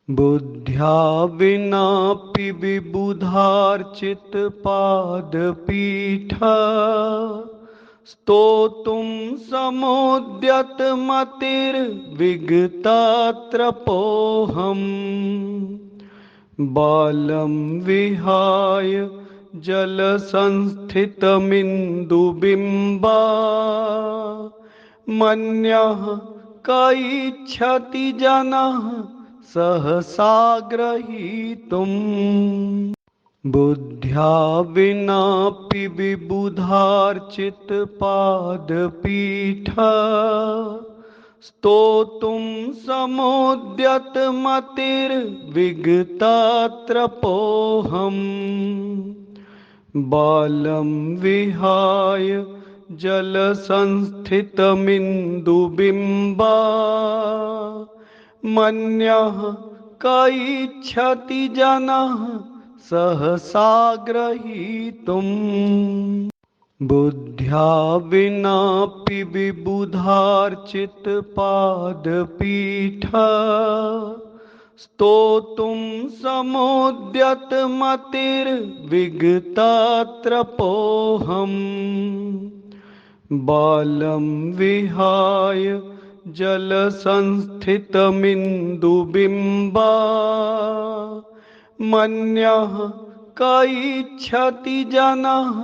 बुद्ध्या विनापि विबुधार्चितपादपीठ स्तोतुं समुद्यतमतिर्विगतत्रपोऽहम् बालं विहाय जलसंस्थितमिन्दुबिम्बा मन्यः क इच्छति जनः सहसा ग्रहीतुम् बुद्ध्या विनापि विबुधार्चितपादपीठ स्तोतुं समुद्यतमतिर्विगतत्रपोऽहम् बालं विहाय जलसंस्थितमिन्दुबिम्बा मन्यः क इच्छति जनः सहसा ग्रहीतुम् बुद्ध्या विनापि विबुधार्चितपादपीठ स्तोतुं समुद्यतमतिर्विगतत्रपोऽहम् बालं विहाय जलसंस्थितमिन्दुबिम्बा मन्यः क इच्छति जनः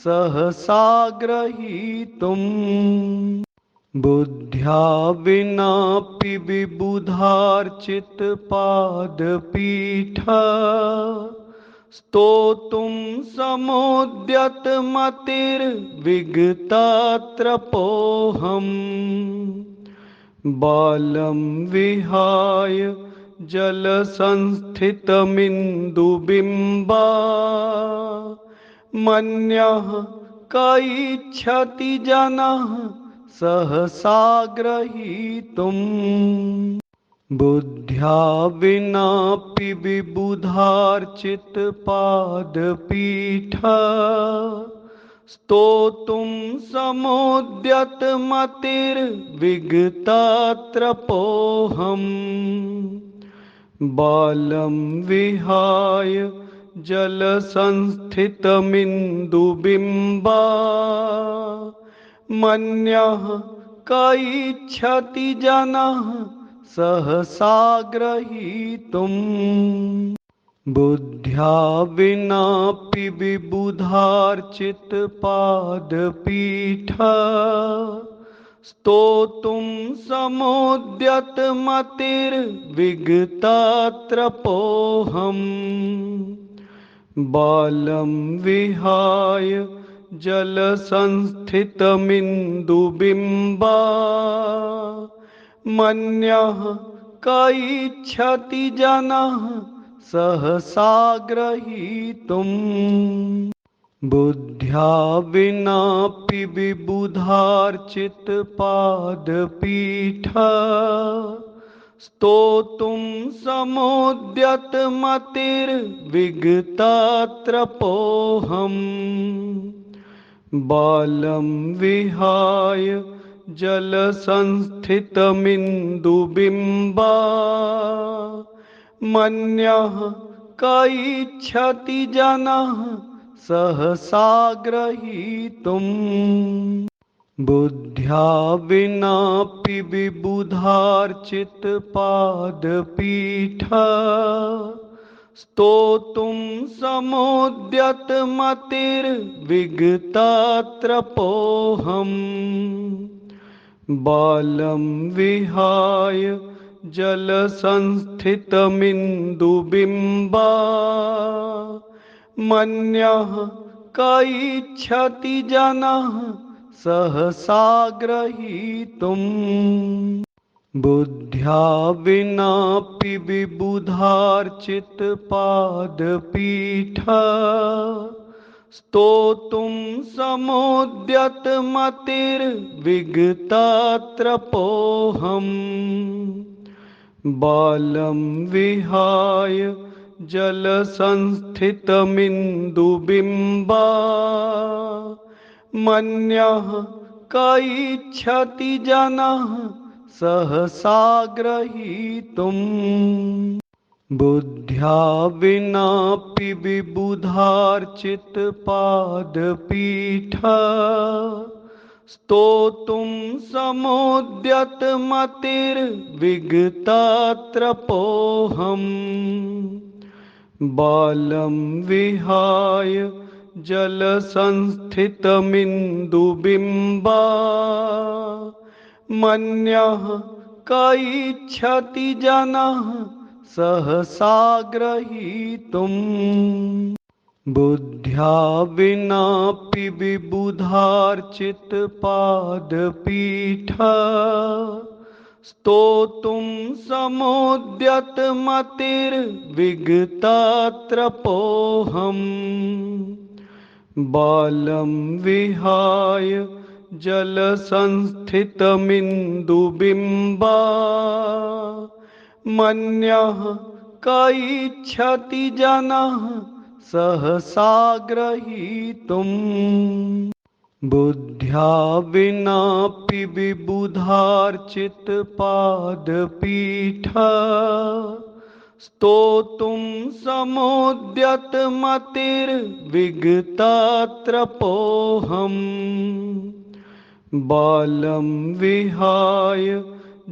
सहसा ग्रहीतुम् बुद्ध्या विनापि विबुधार्चितपादपीठ स्तोतुं समुद्यतमतिर्विगतत्रपोऽहम् बालं विहाय जलसंस्थितमिन्दुबिम्बा मन्यः क इच्छति जनः सहसा ग्रहीतुम् बुद्ध्या विनापि विबुधार्चितपादपीठ स्तोतुं समुद्यतमतिर्विगतत्रपोऽहम् बालं विहाय जलसंस्थितमिन्दुबिम्बा मन्यः क इच्छति जनः सहसा ग्रहीतुम् बुद्ध्या विनापि विबुधार्चितपादपीठ स्तोतुं समुद्यतमतिर्विगतत्रपोऽहम् बालं विहाय जलसंस्थितमिन्दुबिम्बा मन्यः क इच्छति जनः सहसा ग्रहीतुम् बुद्ध्या विनापि विबुधार्चितपादपीठ स्तोतुं समुद्यतमतिर्विगतत्रपोऽहम् बालं विहाय जलसंस्थितमिन्दुबिम्बा मन्यः क इच्छति जनः सहसा ग्रहीतुम् बुद्ध्या विनापि विबुधार्चितपादपीठ स्तोतुं समुद्यतमतिर्विगतत्रपोऽहम् बालं विहाय जलसंस्थितमिन्दुबिम्बा मन्यः क इच्छति जनः सहसा ग्रहीतुम् बुद्ध्या विनापि विबुधार्चितपादपीठ स्तोतुं समुद्यतमतिर्विगतत्रपोऽहम् बालं विहाय जलसंस्थितमिन्दुबिम्बा मन्यः क इच्छति जनः सहसा ग्रहीतुम् बुद्ध्या विनापि विबुधार्चित पादपीठ स्तोतुं समोद्यत मतिर्विगतत्रपोऽहम् बालं विहाय जलसंस्थितमिन्दुबिम्बा मन्यः क इच्छति जनः सहसा ग्रहीतुम् बुद्ध्या विनापि विबुधार्चित पादपीठ स्तोतुं समोद्यत मतिर्विगतत्रपोऽहम् बालं विहाय जलसंस्थितमिन्दुबिम्बा मन्यः क इच्छति जनः सहसा ग्रहीतुम् बुद्ध्या विनापि विबुधार्चित पादपीठ स्तोतुं समोद्यत मतिर्विगतत्रपोऽहम् बालं विहाय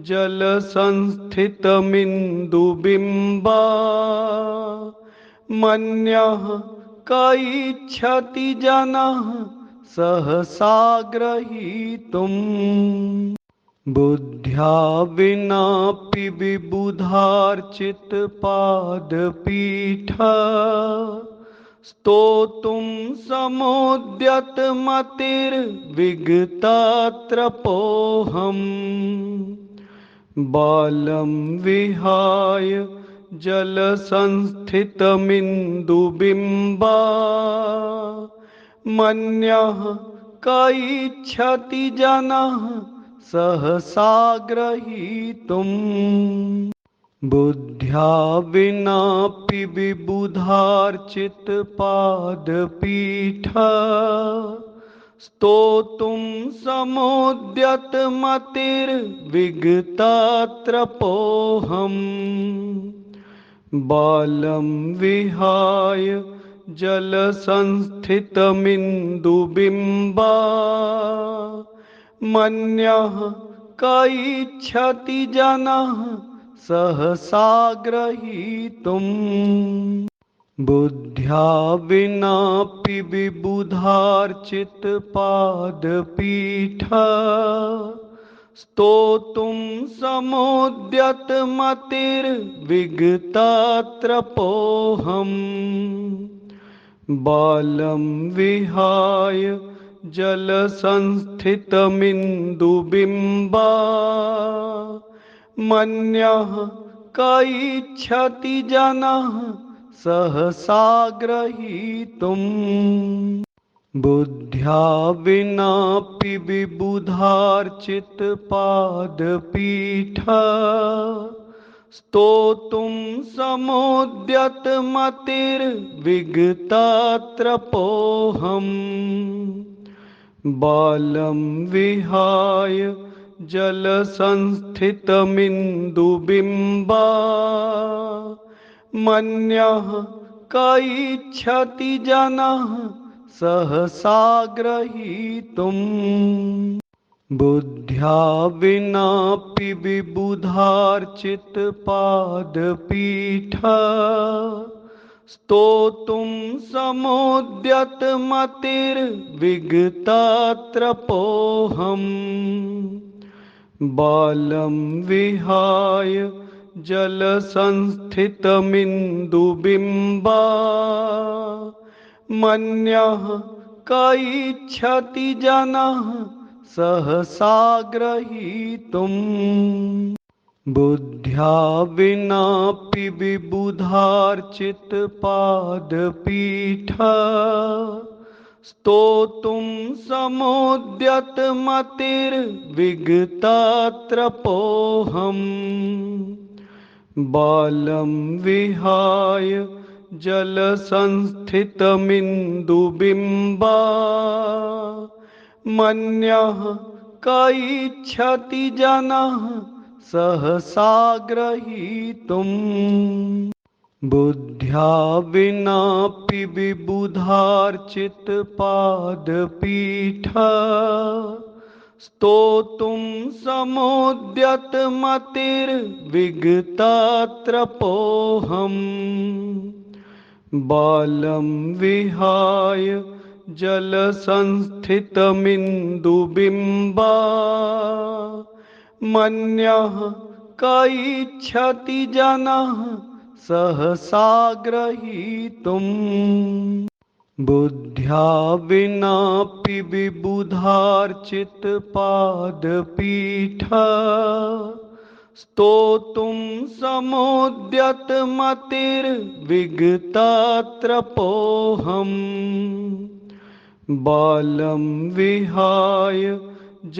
जलसंस्थितमिन्दुबिम्बा मन्यः क इच्छति जनः सहसा ग्रहीतुम् बुद्ध्या विनापि विबुधार्चित पादपीठ स्तोतुं समोद्यत मतिर्विगतत्रपोऽहम् बालं विहाय जलसंस्थितमिन्दुबिम्बा मन्यः क इच्छति जनः सहसा ग्रहीतुम् बुद्ध्या विनापि विबुधार्चित पादपीठ स्तोतुं समोद्यत मतिर्विगतत्रपोऽहम् बालं विहाय जलसंस्थितमिन्दुबिम्बा मन्यः क इच्छति जनः सहसा ग्रहीतुम् बुद्ध्या विनापि विबुधार्चित पादपीठ स्तोतुं समोद्यत मतिर्विगतत्रपोऽहम् बालं विहाय जलसंस्थितमिन्दुबिम्बा मन्यः क इच्छति जनः सहसा ग्रहीतुम् बुद्ध्या विनापि विबुधार्चित पादपीठ स्तोतुं समोद्यत मतिर्विगतत्रपोऽहम् बालं विहाय जलसंस्थितमिन्दुबिम्बा मन्यः क इच्छति जनः सहसा ग्रहीतुम् बुद्ध्या विनापि विबुधार्चित पादपीठ स्तोतुं समोद्यत मतिर्विगतत्रपोऽहम् बालं विहाय जलसंस्थितमिन्दुबिम्बा मन्यः क इच्छति जनः सहसा ग्रहीतुम् बुद्ध्या विनापि विबुधार्चित पादपीठ स्तोतुं समोद्यत मतिर्विगतत्रपोऽहम् बालं विहाय जलसंस्थितमिन्दुबिम्बा मन्यः क इच्छति जनः सहसा ग्रहीतुम् बुद्ध्या विनापि विबुधार्चित पादपीठ स्तोतुं समोद्यत मतिर्विगतत्रपोऽहम् बालं विहाय जलसंस्थितमिन्दुबिम्बा मन्यः क इच्छति जनः सहसा ग्रहीतुम् बुद्ध्या विनापि विबुधार्चित पादपीठ स्तोतुं समोद्यत मतिर्विगतत्रपोऽहम् बालं विहाय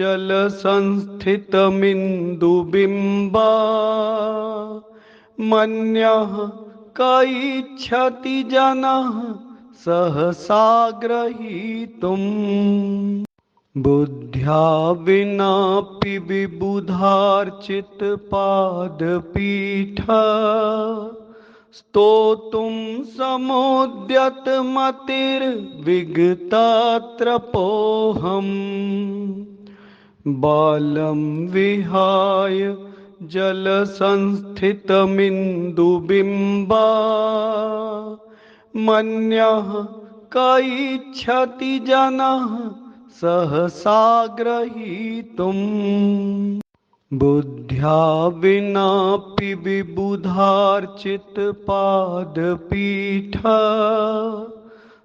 जलसंस्थितमिन्दुबिम्बा मन्यः क इच्छति जनः सहसा ग्रहीतुम् बुद्ध्या विनापि विबुधार्चित पादपीठ स्तोतुं समोद्यत मतिर्विगतत्रपोऽहम् बालं विहाय जलसंस्थितमिन्दुबिम्बा मन्यः क इच्छति जनः सहसा ग्रहीतुम् बुद्ध्या विनापि विबुधार्चित पादपीठ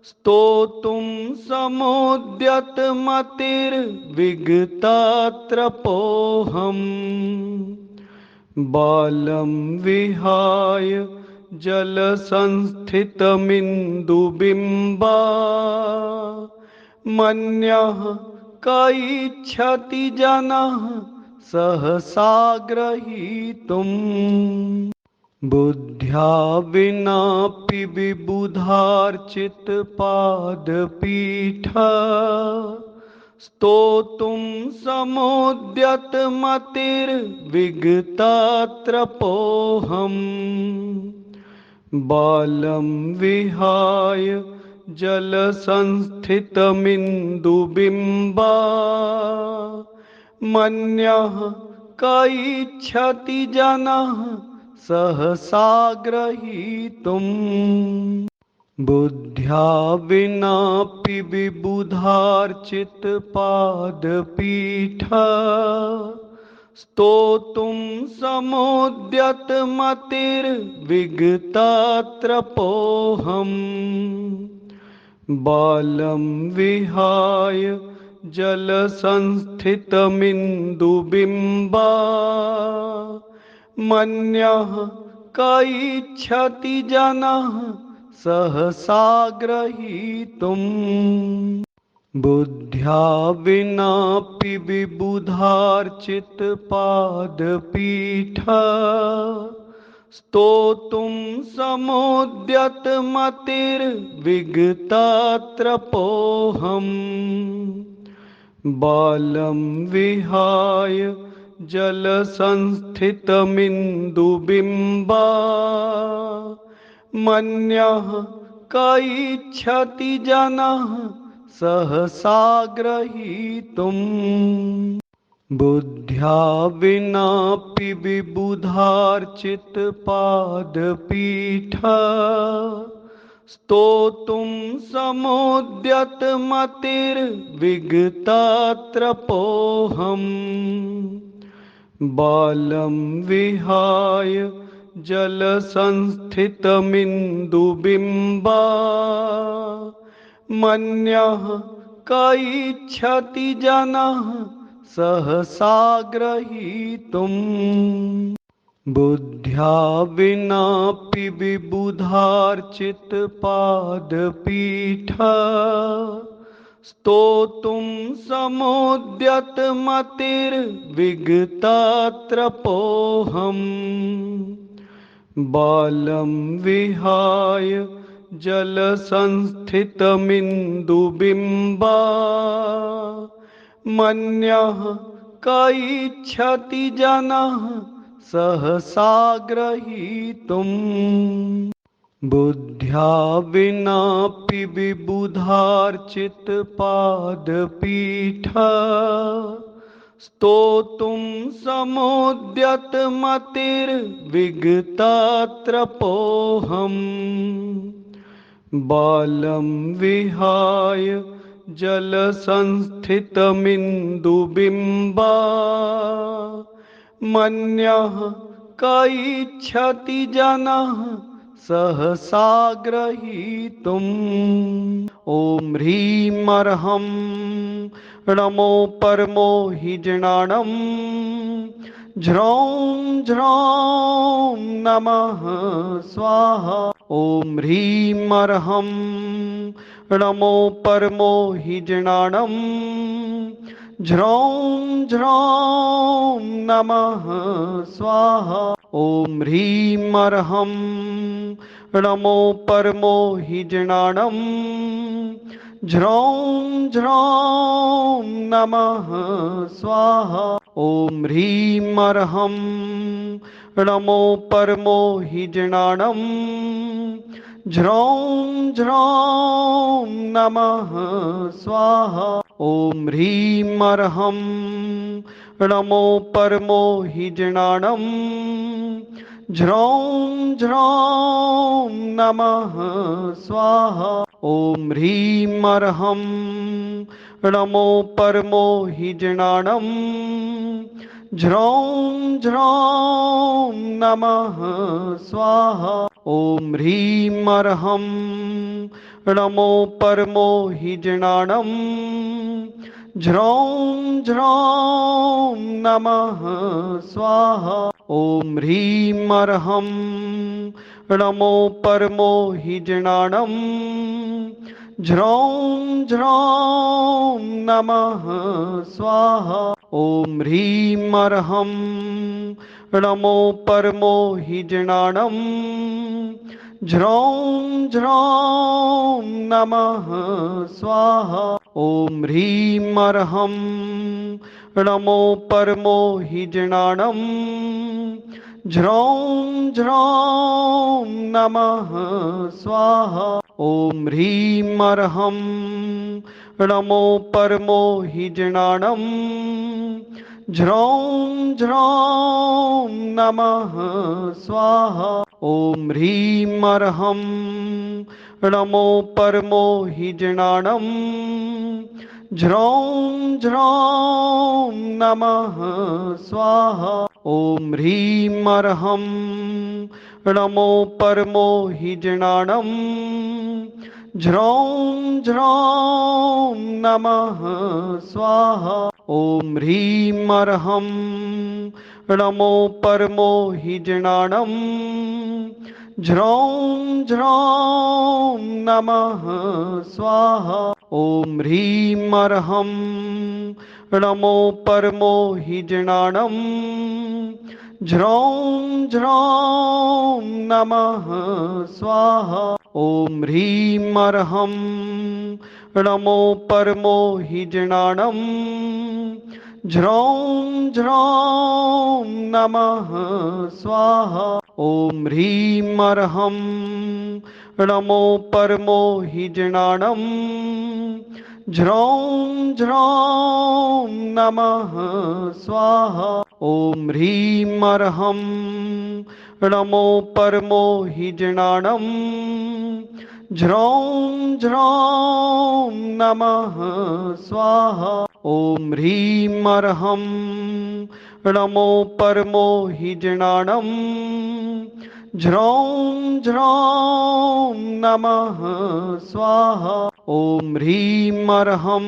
स्तोतुं समोद्यत मतिर्विगतत्रपोऽहम् बालं विहाय जलसंस्थितमिन्दुबिम्बा मन्यः क इच्छति जनः सहसा ग्रहीतुम् बुद्ध्या विनापि विबुधार्चित पादपीठ स्तोतुं समोद्यत मतिर्विगतत्रपोऽहम् बालं विहाय जलसंस्थितमिन्दुबिम्बा मन्यः क इच्छति जनः सहसा ग्रहीतुम् बुद्ध्या विनापि विबुधार्चित पादपीठ स्तोतुं समोद्यत मतिर्विगतत्रपोऽहम् बालं विहाय जलसंस्थितमिन्दुबिम्बा मन्यः क इच्छति जनः सहसा ग्रहीतुम् बुद्ध्या विनापि विबुधार्चित पादपीठ स्तोतुं समोद्यत मतिर्विगतत्रपोऽहम् बालं विहाय जलसंस्थितमिन्दुबिम्बा मन्यः क इच्छति जनः सहसा ग्रहीतुम् बुद्ध्या विनापि विबुधार्चित पादपीठ स्तोतुं समोद्यत मतिर्विगतत्रपोऽहम् बालं विहाय जलसंस्थितमिन्दुबिम्बा मन्यः क इच्छति जनः सहसा ग्रहीतुम् बुद्ध्या विनापि विबुधार्चित पादपीठ स्तोतुं समोद्यत मतिर्विगतत्रपोऽहम् बालं विहाय जलसंस्थितमिन्दुबिम्बा मन्यः क इच्छति जनः सहसा ग्रहीतुम् बुद्ध्या विनापि विबुधार्चित पादपीठ स्तोतुं समुद्यत मतिर्विगतत्रपोऽहम् बालं विहाय जलसंस्थितमिन्दुबिम्बा मन्यः कैच्छति जनः सहसा ग्रहीतुम् ॐ ह्रीमर्हं नमो परमो हि जनानं झ्रौं झ्रौं नमः स्वाहा ॐ ह्रीमर्हं नमो परमो हि जनानं झ्रौं झ्रौं नमः स्वाहा ॐ ह्रीमर्हं नमो परमो हि जनानं झ्रौं झ्रौं नमः स्वाहा ॐ ह्रीमर्हं नमो परमो हि जनानं झ्रौं झ्रौं नमः स्वाहा ॐ ह्रीमर्हं नमो परमो हि जनानं झ्रौं झ्रौं नमः स्वाहा ॐ ह्रीमर्हं नमो परमो हि जनानं झ्रौं झ्रौं नमः स्वाहा ॐ ह्रीमर्हं नमो परमो हि जनानं झ्रौं झ्रौं नमः स्वाहा ॐ ह्रीमर्हं नमो परमो हि जनानं झ्रौं झ्रौं नमः स्वाहा ॐ ह्रीमर्हं नमो परमो हि जनानं झ्रौं झ्रौं नमः स्वाहा ॐ ह्रीमर्हं नमो परमो हि जनानं झ्रौं झ्रौं नमः स्वाहा ॐ ह्रीमर्हं नमो परमो हि जनानं झ्रौं झ्रौं नमः स्वाहा ॐ ह्रीमर्हं नमो परमो हि जनानं झ्रौं झ्रौं नमः स्वाहा ॐ ह्रीमर्हं नमो परमो हि जनानं झ्रौं झ्रौं नमः स्वाहा ॐ ह्रीमर्हं नमो परमो हि जनानं झ्रौं झ्रौं नमः स्वाहा ॐ ह्रीमर्हं नमो परमो हि जनानं झ्रौं झ्रौं नमः स्वाहा ॐ ह्रीमर्हं नमो परमो हि जनानं झ्रौं झ्रौं नमः स्वाहा ॐ ह्रीमर्हं नमो परमो हि जनानं झ्रौं झ्रौं नमः स्वाहा ॐ ह्रीमर्हं नमो परमो हि जनानं झ्रौं झ्रौं नमः स्वाहा ॐ ह्रीमर्हं नमो परमो हि जनानं झ्रौं झ्रौं नमः स्वाहा ॐ ह्रीमर्हं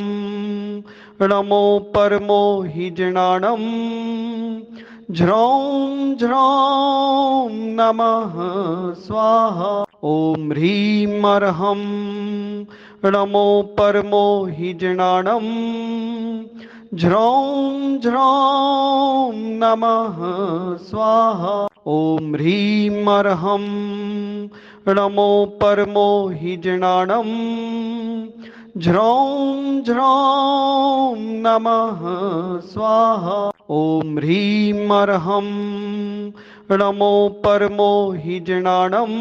नमो परमो हि जनानं झ्रौं झ्रौं नमः स्वाहा ॐ ह्रीमर्हं नमो परमो हि जनानं झ्रौं झ्रौं नमः स्वाहा ॐ ह्रीमर्हं नमो परमो हि जनानं झ्रौं झ्रौं नमः स्वाहा ॐ ह्रीमर्हं नमो परमो हि जनानं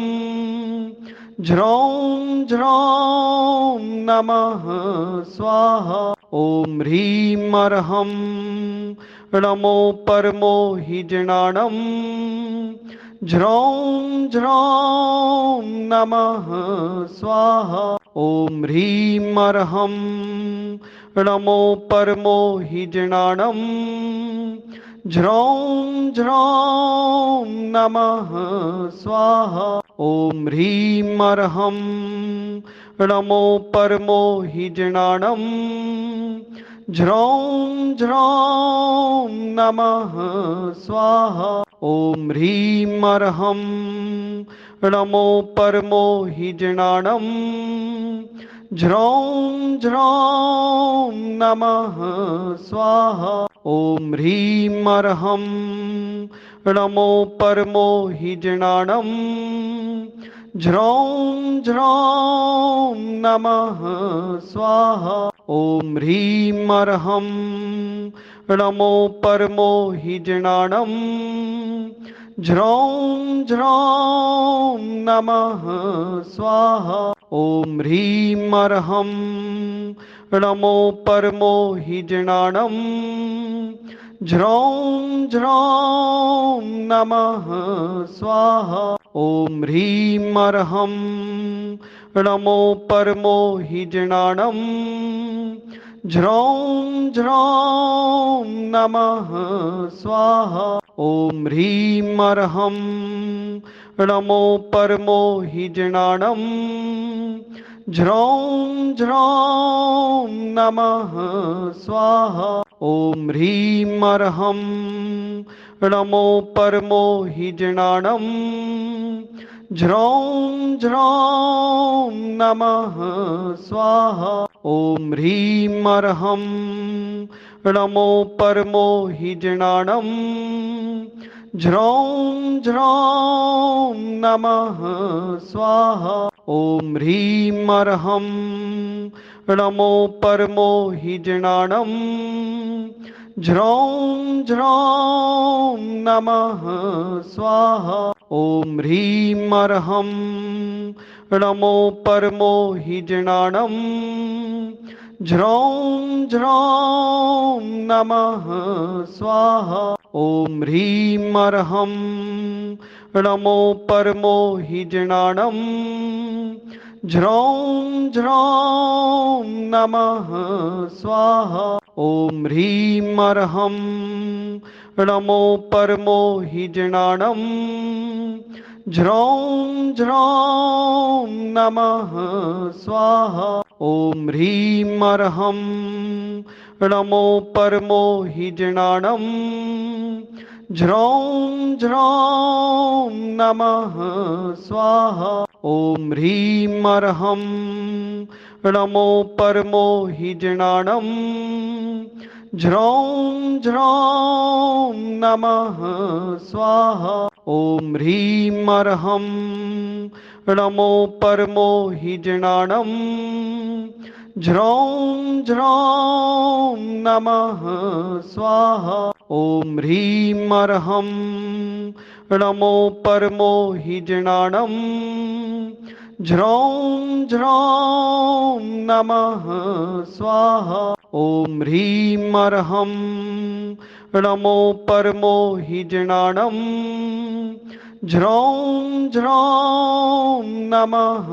झ्रौं झ्रौं नमः स्वाहा। ॐ ह्रीमर्हं नमो परमो हि जनाणं। झ्रौं झ्रौं नमः स्वाहा। ॐ ह्रीमर्हं नमो परमो हि जनाणं। झ्रौं झ्रौं नमः स्वाहा। ॐ ह्रीमर्हं नमो परमो हि जनाणं। झ्रौं झ्रौं नमः स्वाहा। ॐ ह्रीमर्हं नमो परमो हि जनाणं। झ्रौं झ्रौं नमः स्वाहा। ॐ ह्रीमर्हं नमो परमो हि जनाणं। झ्रौं झ्रौं नमः स्वाहा। ॐ ह्रीमर्हं नमो परमो हि जनाणं। झ्रौं झ्रौं नमः स्वाहा। ॐ ह्रीमर्हं नमो परमो हि जनाणं। झ्रौं झ्रौं नमः स्वाहा। ॐ ह्रीमर्हं नमो परमो हि जनाणं। झ्रौं झ्रौं नमः स्वाहा। ॐ ह्रीमर्हं नमो परमो हि जनाणं। झ्रौं झ्रौं नमः स्वाहा। ॐ ह्रीमर्हं नमो परमो हि जनाणं। झ्रौं झ्रौं नमः स्वाहा। ॐ ह्रीमर्हं नमो परमो हि जनाणं। झ्रौं झ्रौं नमः स्वाहा। ॐ ह्रीमर्हं नमो परमो हि जनाणं। झ्रौं झ्रौं नमः स्वाहा। ॐ ह्रीमर्हं नमो परमो हि जनाणं। झ्रौं झ्रौं नमः स्वाहा। ॐ ह्रीमर्हं नमो परमो हि जनाणं। झ्रौं झ्रौं नमः स्वाहा। ॐ ह्रीमर्हं नमो परमो हि जनाणं। झ्रौं झ्रौं नमः स्वाहा। ॐ ह्रीमर्हं नमो परमो हि जनाणं। झ्रौं झ्रौं नमः स्वाहा। ॐ ह्रीमर्हं नमो परमो हि जनाणं। झ्रौं झ्रौं नमः स्वाहा। ॐ ह्रीमर्हं नमो परमो हि जनाणं। झ्रौं झ्रौं नमः स्वाहा। ॐ ह्रीमर्हं नमो परमो हि जनाणं। झ्रौं झ्रौं नमः स्वाहा। ॐ ह्रीमर्हं नमो परमो हि जनाणं। झ्रौं झ्रौं नमः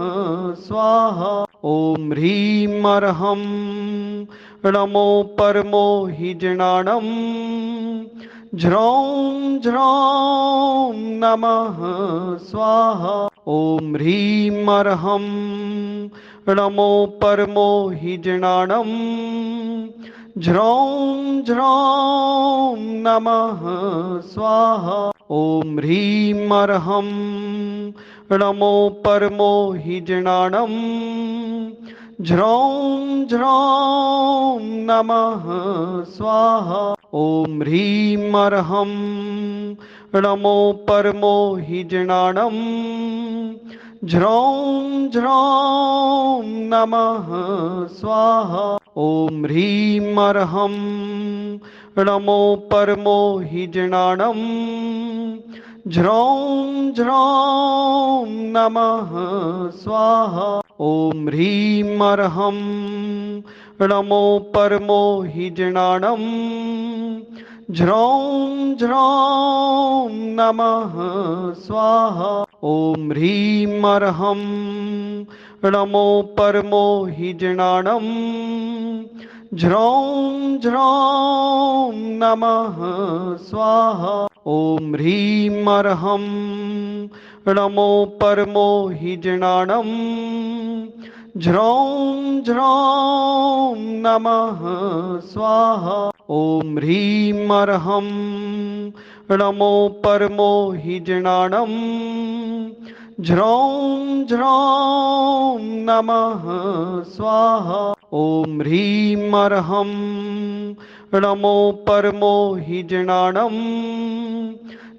स्वाहा। ॐ ह्रीमर्हं नमो परमो हि जनाणं। झ्रौं झ्रौं नमः स्वाहा। ॐ ह्रीमर्हं नमो परमो हि जनाणं। झ्रौं झ्रौं नमः स्वाहा। ॐ ह्रीमर्हं नमो परमो हि जनाणं। झ्रौं झ्रौं नमः स्वाहा। ॐ ह्रीमर्हं नमो परमो हि जनाणं। झ्रौं झ्रौं नमः स्वाहा। ॐ ह्रीमर्हं नमो परमो हि जनाणं। झ्रौं झ्रौं नमः स्वाहा। ॐ ह्रीमर्हं नमो परमो हि जनाणं। झ्रौं झ्रौं नमः स्वाहा। ॐ ह्रीमर्हं नमो परमो हि जनाणं। झ्रौं झ्रौं नमः स्वाहा। ॐ ह्रीमर्हं नमो परमो हि जनाणं। झ्रौं झ्रौं नमः स्वाहा। ॐ ह्रीमर्हं नमो परमो हि जनाणं। झ्रौं झ्रौं नमः स्वाहा। ॐ ह्रीमर्हं नमो परमो हि जनाणं।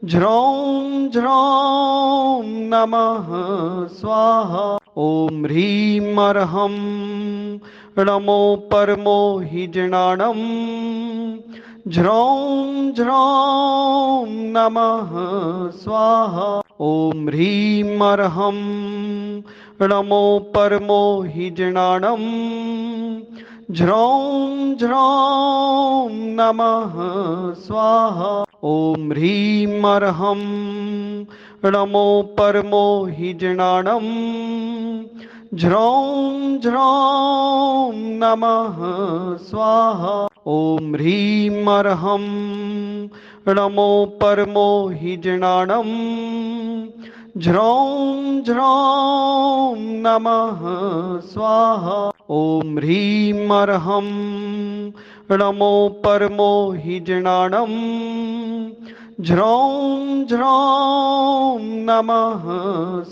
झ्रौं झ्रौं नमः स्वाहा। ॐ ह्रीमर्हं नमो परमो हि जनाणं। झ्रौं झ्रौं नमः स्वाहा। ॐ ह्रीमर्हं नमो परमो हि जनाणं। झ्रौं झ्रौं नमः स्वाहा। ॐ ह्रीमर्हं नमो परमो हि जनाणं। झ्रौं झ्रौं नमः स्वाहा। ॐ ह्रीमर्हं नमो परमो हि जनाणं। झ्रौं झ्रौं नमः स्वाहा। ॐ ह्रीमर्हं नमो परमो हि जनाणं। झ्रौं झ्रौं नमः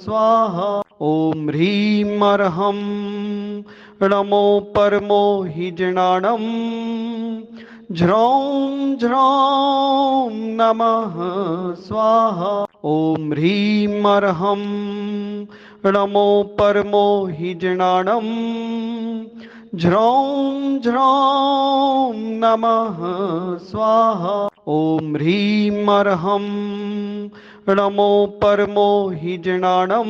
स्वाहा। ॐ ह्रीमर्हं नमो परमो हि जनाणं। झ्रौं झ्रौं नमः स्वाहा। ॐ ह्रीमर्हं नमो परमो हि जनाणं। झ्रौं झ्रौं नमः स्वाहा। ॐ ह्रीमर्हं नमो परमो हि जनाणं।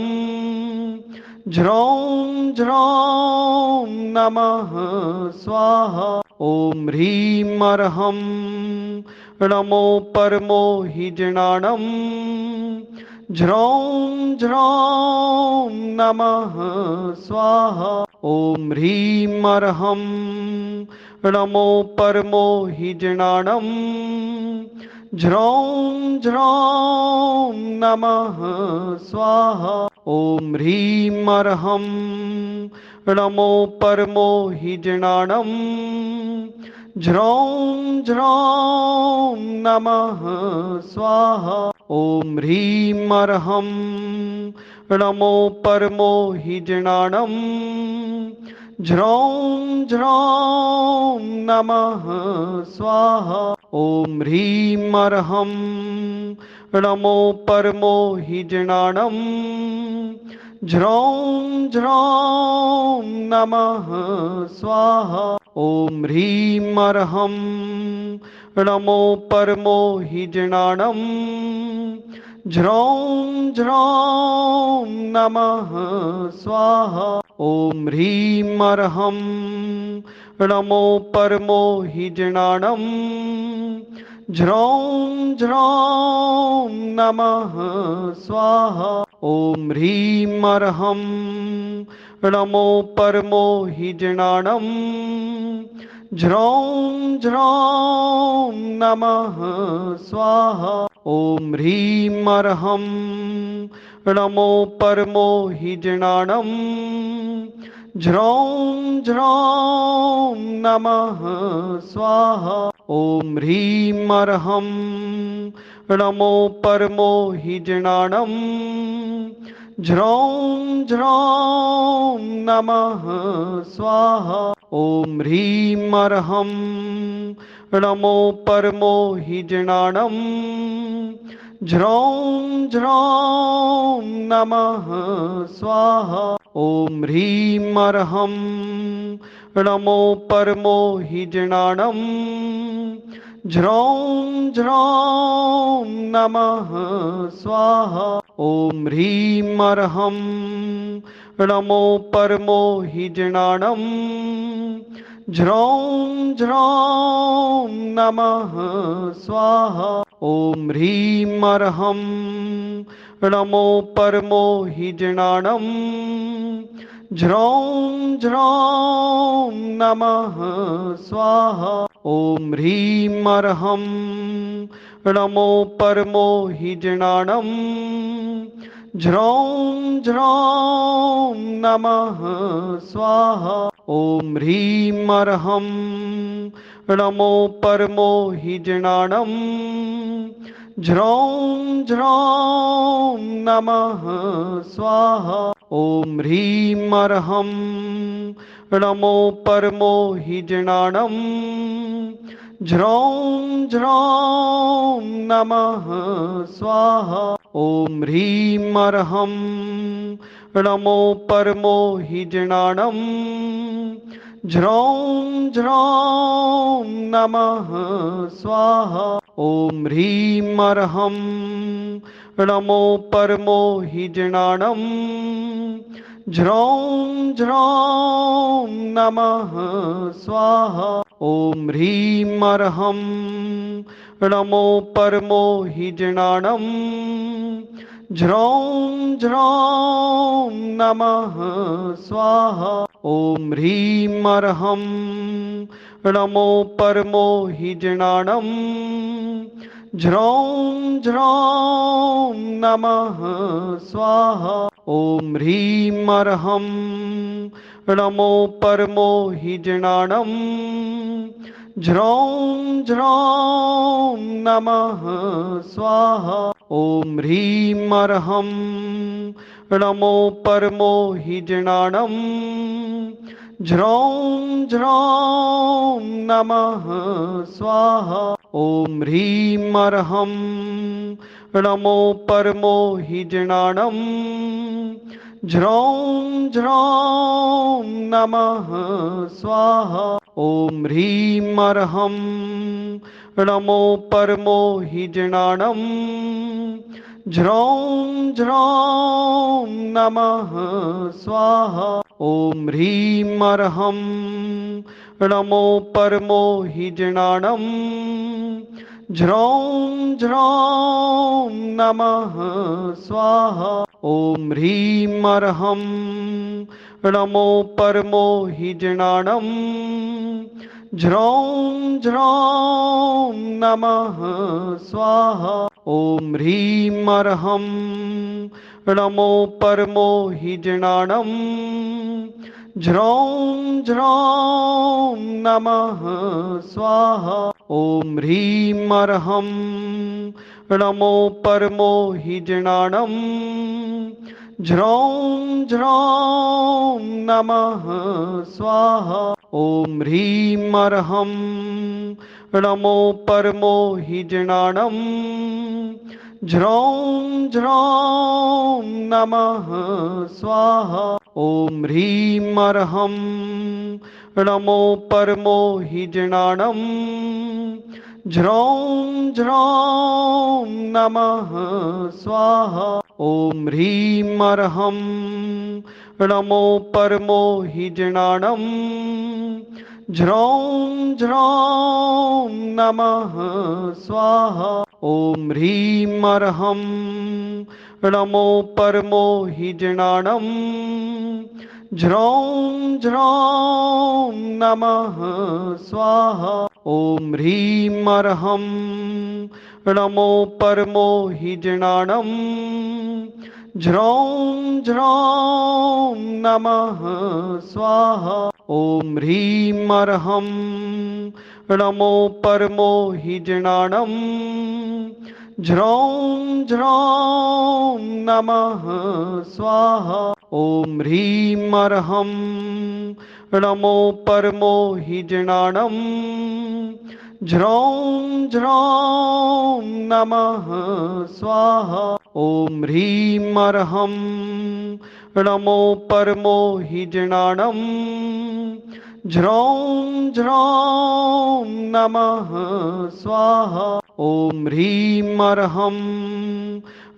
झ्रौं झ्रौं नमः स्वाहा। ॐ ह्रीमर्हं नमो परमो हि जनाणं। झ्रौं झ्रौं नमः स्वाहा। ॐ ह्रीमर्हं नमो परमो हि जनाणं। झ्रौं झ्रौं नमः स्वाहा। ॐ ह्रीमर्हं नमो परमो हि जनाणं। झ्रौं झ्रौं नमः स्वाहा। ॐ ह्रीमर्हं नमो परमो हि जनाणं। झ्रौं झ्रौं नमः स्वाहा। ॐ ह्रीमर्हं नमो परमो हि जनाणं। झ्रौं झ्रौं नमः स्वाहा। ॐ ह्रीमर्हं नमो परमो हि जनाणं। झ्रौं झ्रौं नमः स्वाहा। ॐ ह्रीमर्हं नमो परमो हि जनाणं। झ्रौं झ्रौं नमः स्वाहा। ॐ ह्रीमर्हं नमो परमो हि जनाणं। झ्रौं झ्रौं नमः स्वाहा। ॐ ह्रीमर्हं नमो परमो हि जनाणं। झ्रौं झ्रौं नमः स्वाहा। ॐ ह्रीमर्हं नमो परमो हि जनाणं। झ्रौं झ्रौं नमः स्वाहा। ॐ ह्रीमर्हं नमो परमो हि जनाणं। झ्रौं झ्रौं नमः स्वाहा। ॐ ह्रीमर्हं नमो परमो हि जनाणं। झ्रौं झ्रौं नमः स्वाहा। ॐ ह्रीमर्हं नमो परमो हि जनाणं। झ्रौं झ्रौं नमः स्वाहा। ॐ ह्रीमर्हं नमो परमो हि जनाणं। झ्रौं झ्रौं नमः स्वाहा। ॐ ह्रीमर्हं नमो परमो हि जनाणं। झ्रौं झ्रौं नमः स्वाहा। ॐ ह्रीमर्हं नमो परमो हि जनाणं। झ्रौं झ्रौं नमः स्वाहा। ॐ ह्रीमर्हं नमो परमो हि जनाणं। झ्रौं झ्रौं नमः स्वाहा। ॐ ह्रीमर्हं नमो परमो हि जनाणं। झ्रौं झ्रौं नमः स्वाहा। ॐ ह्रीमर्हं नमो परमो हि जनाणं। झ्रौं झ्रौं नमः स्वाहा। ॐ ह्रीमर्हं नमो परमो हि जनाणं। झ्रौं झ्रौं नमः स्वाहा। ॐ ह्रीमर्हं नमो परमो हि जनाणं। झ्रौं झ्रौं नमः स्वाहा। ॐ ह्रीमर्हं नमो परमो हि जनाणं। झ्रौं झ्रौं नमः स्वाहा। ॐ ह्रीमर्हं नमो परमो हि जनाणं। झ्रौं झ्रौं नमः स्वाहा। ॐ ह्रीमर्हं नमो परमो हि जनाणं। झ्रौं झ्रौं नमः स्वाहा। ॐ ह्रीमर्हं नमो परमो हि जनाणं। झ्रौं झ्रौं नमः स्वाहा। ॐ ह्रीमर्हं नमो परमो हि जनाणं। झ्रौं झ्रौं नमः स्वाहा। ॐ ह्रीमर्हं नमो परमो हि जनाणं। झ्रौं झ्रौं नमः स्वाहा। ॐ ह्रीमर्हं नमो परमो हि जनाणं। झ्रौं झ्रौं नमः स्वाहा। ॐ ह्रीमर्हं नमो परमो हि जनाणं। झ्रौं झ्रौं नमः स्वाहा। ॐ ह्रीमर्हं नमो परमो हि जनाणं। झ्रौं झ्रौं नमः स्वाहा। ॐ ह्रीमर्हं नमो परमो हि जनाणं। झ्रौं झ्रौं नमः स्वाहा। ॐ ह्रीमर्हं नमो परमो हि जनाणं। झ्रौं झ्रौं नमः स्वाहा। ॐ ह्रीमर्हं नमो परमो हि जनाणं। झ्रौं झ्रौं नमः स्वाहा। ॐ ह्रीमर्हं नमो परमो हि जनाणं। झ्रौं झ्रौं नमः स्वाहा। ॐ ह्रीमर्हं नमो परमो हि जनाणं। झ्रौं झ्रौं नमः स्वाहा। ॐ ह्रीमर्हं नमो परमो हि जनाणं। झ्रौं झ्रौं नमः स्वाहा। ॐ ह्रीमर्हं नमो परमो हि जनाणं। झ्रौं झ्रौं नमः स्वाहा। ॐ ह्रीमर्हं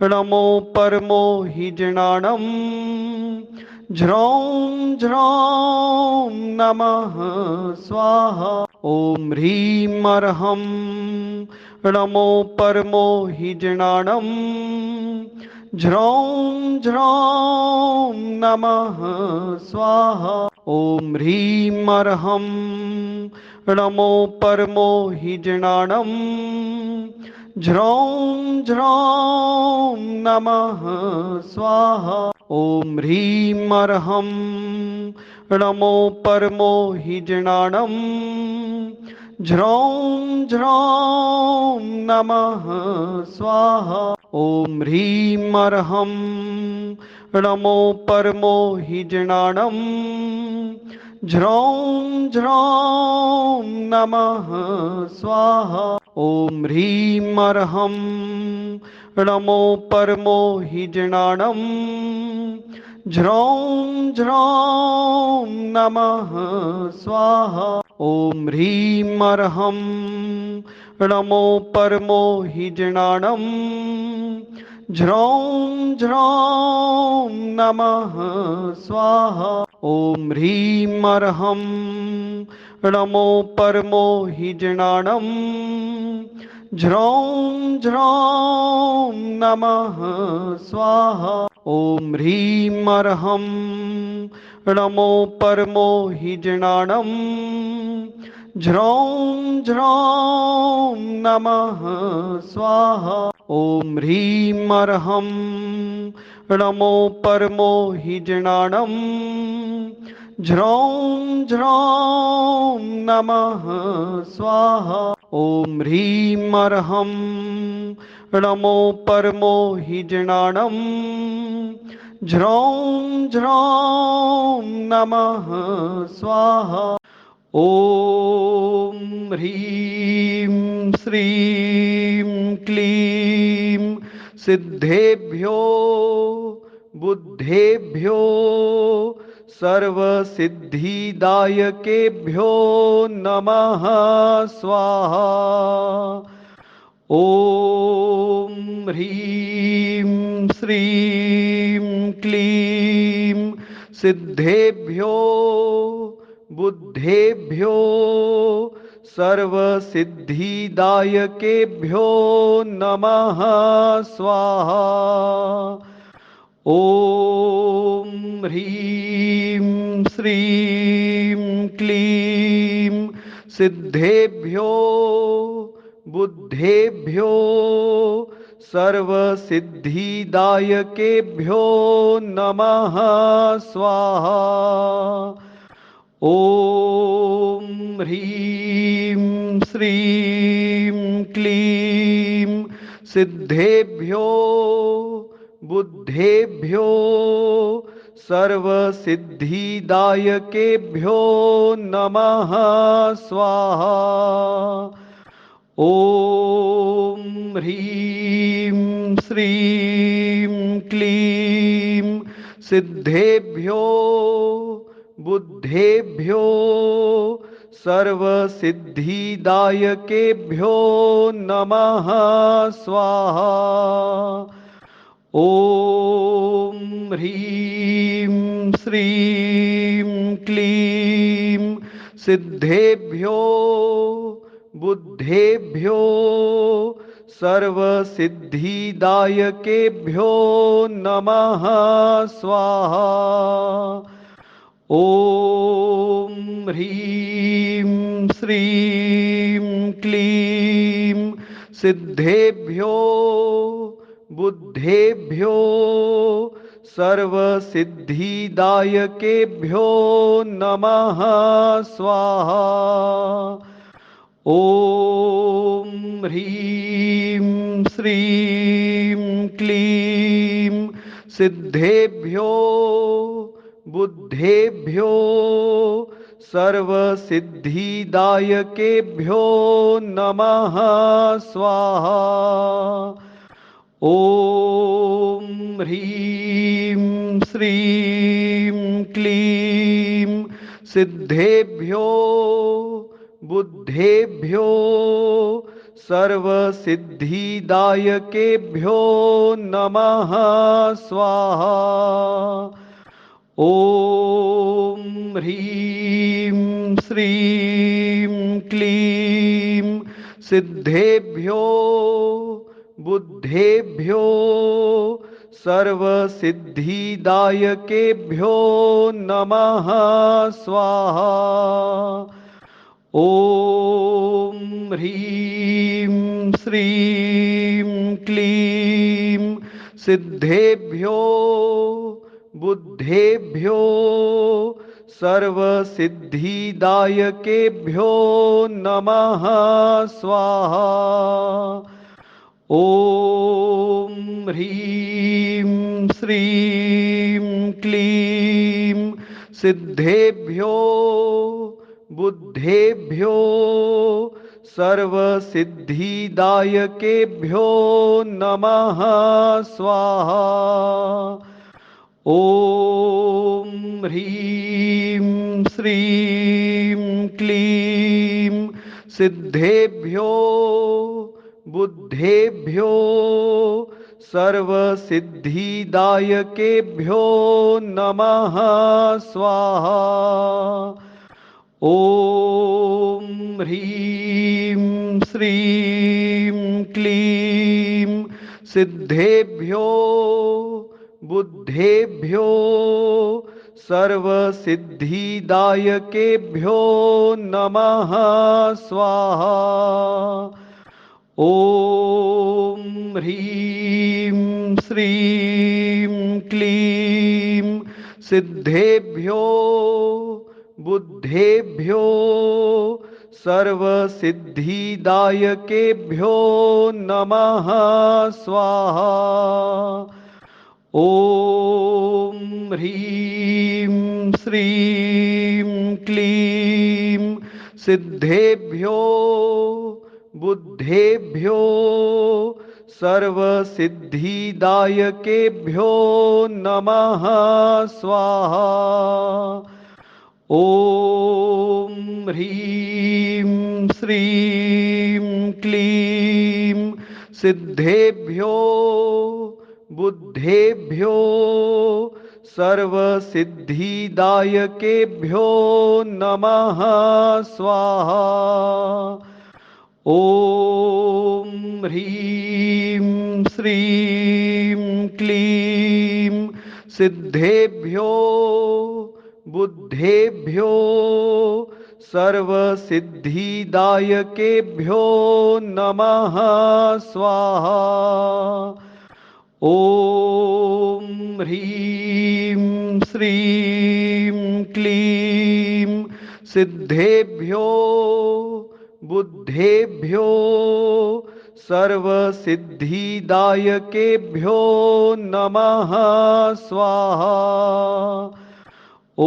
णमो परमो हि जनाणं। झ्रौं झ्रौं नमः स्वाहा। ॐ ह्रीमर्हं णमो परमो हि जनाणं। झ्रौं झ्रौं नमः स्वाहा। ॐ ह्रीमर्हं णमो परमो हि जनाणं। झ्रौं झ्रौं नमः स्वाहा। ॐ ह्रीमर्हं णमो परमो हि जनाणं। झ्रौं झ्रौं नमः स्वाहा। ॐ ह्रीमर्हं णमो परमो हि जनाणं। झ्रौं झ्रौं नमः स्वाहा। ॐ ह्रीमर्हं णमो परमो हि जनाणं। झ्रौं झ्रौं नमः स्वाहा। ॐ ह्रीमर्हं णमो परमो हि जनाणं। झ्रौं झ्रौं नमः स्वाहा। ॐ ह्रीमर्हं णमो परमो हि जनाणं। झ्रौं झ्रौं नमः स्वाहा। ॐ ह्रीमर्हं णमो परमो हि जनाणं। झ्रौं झ्रौं नमः स्वाहा। ॐ ह्रीमर्हं णमो परमो हि जनाणं। झ्रौं झ्रौं नमः स्वाहा। ॐ ह्रीमर्हं णमो परमो हि जनाणं। झ्रौं झ्रौं नमः स्वाहा। ॐ ह्रीं श्रीं क्लीं सिद्धेभ्यो बुद्धेभ्यो सर्वसिद्धिदायकेभ्यो नमः स्वाहा। ॐ ह्रीं श्रीं क्लीं सिद्धेभ्यो बुद्धेभ्यो सर्वसिद्धिदायकेभ्यो नमः स्वाहा। ॐ ह्रीं श्रीं क्लीं सिद्धेभ्यो बुद्धेभ्यो सर्वसिद्धिदायकेभ्यो नमः स्वाहा। ॐ ह्रीं श्रीं क्लीं सिद्धेभ्यो बुद्धेभ्यो सर्वसिद्धिदायकेभ्यो नमः स्वाहा। ॐ ह्रीं श्रीं क्लीं सिद्धेभ्यो बुद्धेभ्यो सर्वसिद्धिदायकेभ्यो नमः स्वाहा। ॐ ह्रीं श्रीं क्लीं सिद्धेभ्यो बुद्धेभ्यो सर्वसिद्धिदायकेभ्यो नमः स्वाहा। ॐ ह्रीं श्रीं क्लीं सिद्धेभ्यो बुद्धेभ्यो सर्वसिद्धिदायकेभ्यो नमः स्वाहा। ॐ ह्रीं श्रीं क्लीं सिद्धेभ्यो बुद्धेभ्यो सर्वसिद्धिदायकेभ्यो नमः स्वाहा। ॐ ह्रीं श्रीं क्लीं सिद्धेभ्यो बुद्धेभ्यो सर्वसिद्धिदायकेभ्यो नमः स्वाहा। ॐ ह्रीं श्रीं क्लीं सिद्धेभ्यो बुद्धेभ्यो सर्वसिद्धिदायकेभ्यो नमः स्वाहा। ॐ ह्रीं श्रीं क्लीं सिद्धेभ्यो बुद्धेभ्यो सर्वसिद्धिदायकेभ्यो नमः स्वाहा। ॐ ह्रीं श्रीं क्लीं सिद्धेभ्यो बुद्धेभ्यो सर्वसिद्धिदायकेभ्यो नमः स्वाहा। ॐ ह्रीं श्रीं क्लीं सिद्धेभ्यो बुद्धेभ्यो सर्वसिद्धिदायकेभ्यो नमः स्वाहा। ॐ ह्रीं श्रीं क्लीं सिद्धेभ्यो बुद्धेभ्यो सर्वसिद्धिदायकेभ्यो नमः स्वाहा। ॐ ह्रीं श्रीं क्लीं सिद्धेभ्यो बुद्धेभ्यो सर्वसिद्धिदायकेभ्यो नमः स्वाहा। ॐ ह्रीं श्रीं क्लीं सिद्धेभ्यो बुद्धेभ्यो सर्वसिद्धिदायकेभ्यो नमः स्वाहा। ॐ ह्रीं श्रीं क्लीं सिद्धेभ्यो बुद्धेभ्यो सर्वसिद्धिदायकेभ्यो नमः स्वाहा। ॐ ह्रीं श्रीं क्लीं सिद्धेभ्यो बुद्धेभ्यो सर्वसिद्धिदायकेभ्यो नमः स्वाहा। ॐ ह्रीं श्रीं क्लीं सिद्धेभ्यो बुद्धेभ्यो सर्वसिद्धिदायकेभ्यो नमः स्वाहा। ॐ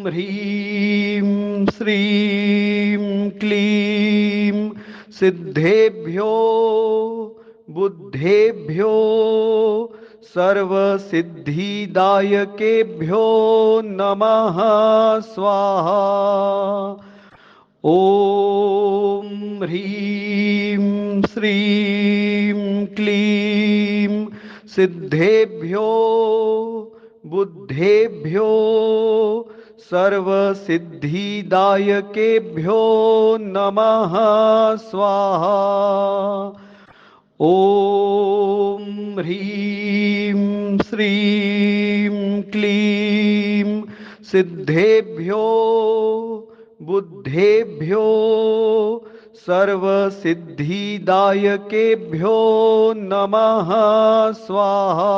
ह्रीं श्रीं क्लीं सिद्धेभ्यो बुद्धेभ्यो सर्वसिद्धिदायकेभ्यो नमः स्वाहा। ॐ ह्रीं श्रीं क्लीं सिद्धेभ्यो बुद्धेभ्यो सर्वसिद्धिदायकेभ्यो नमः स्वाहा। ॐ ह्रीं श्रीं क्लीं सिद्धेभ्यो बुद्धेभ्यो सर्वसिद्धिदायकेभ्यो नमः स्वाहा।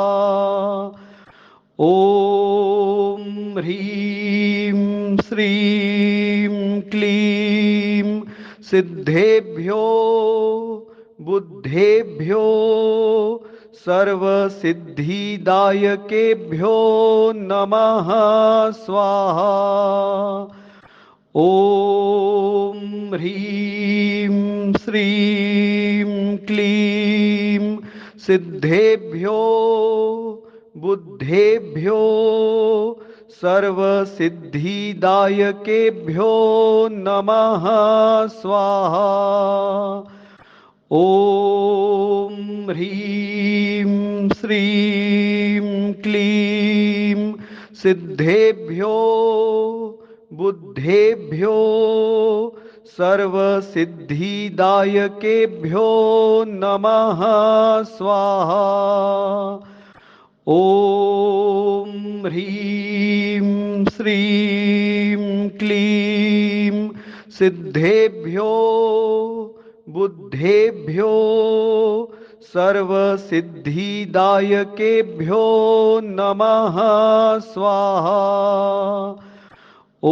ॐ ह्रीं श्रीं क्लीं सिद्धेभ्यो बुद्धेभ्यो सर्वसिद्धिदायकेभ्यो नमः स्वाहा। ॐ ह्रीं श्रीं क्लीं सिद्धेभ्यो बुद्धेभ्यो सर्वसिद्धिदायकेभ्यो नमः स्वाहा। ॐ ह्रीं श्रीं क्लीं सिद्धेभ्यो बुद्धेभ्यो सर्वसिद्धिदायकेभ्यो नमः स्वाहा। ॐ ह्रीं श्रीं क्लीं सिद्धेभ्यो बुद्धेभ्यो सर्वसिद्धिदायकेभ्यो नमः स्वाहा। ॐ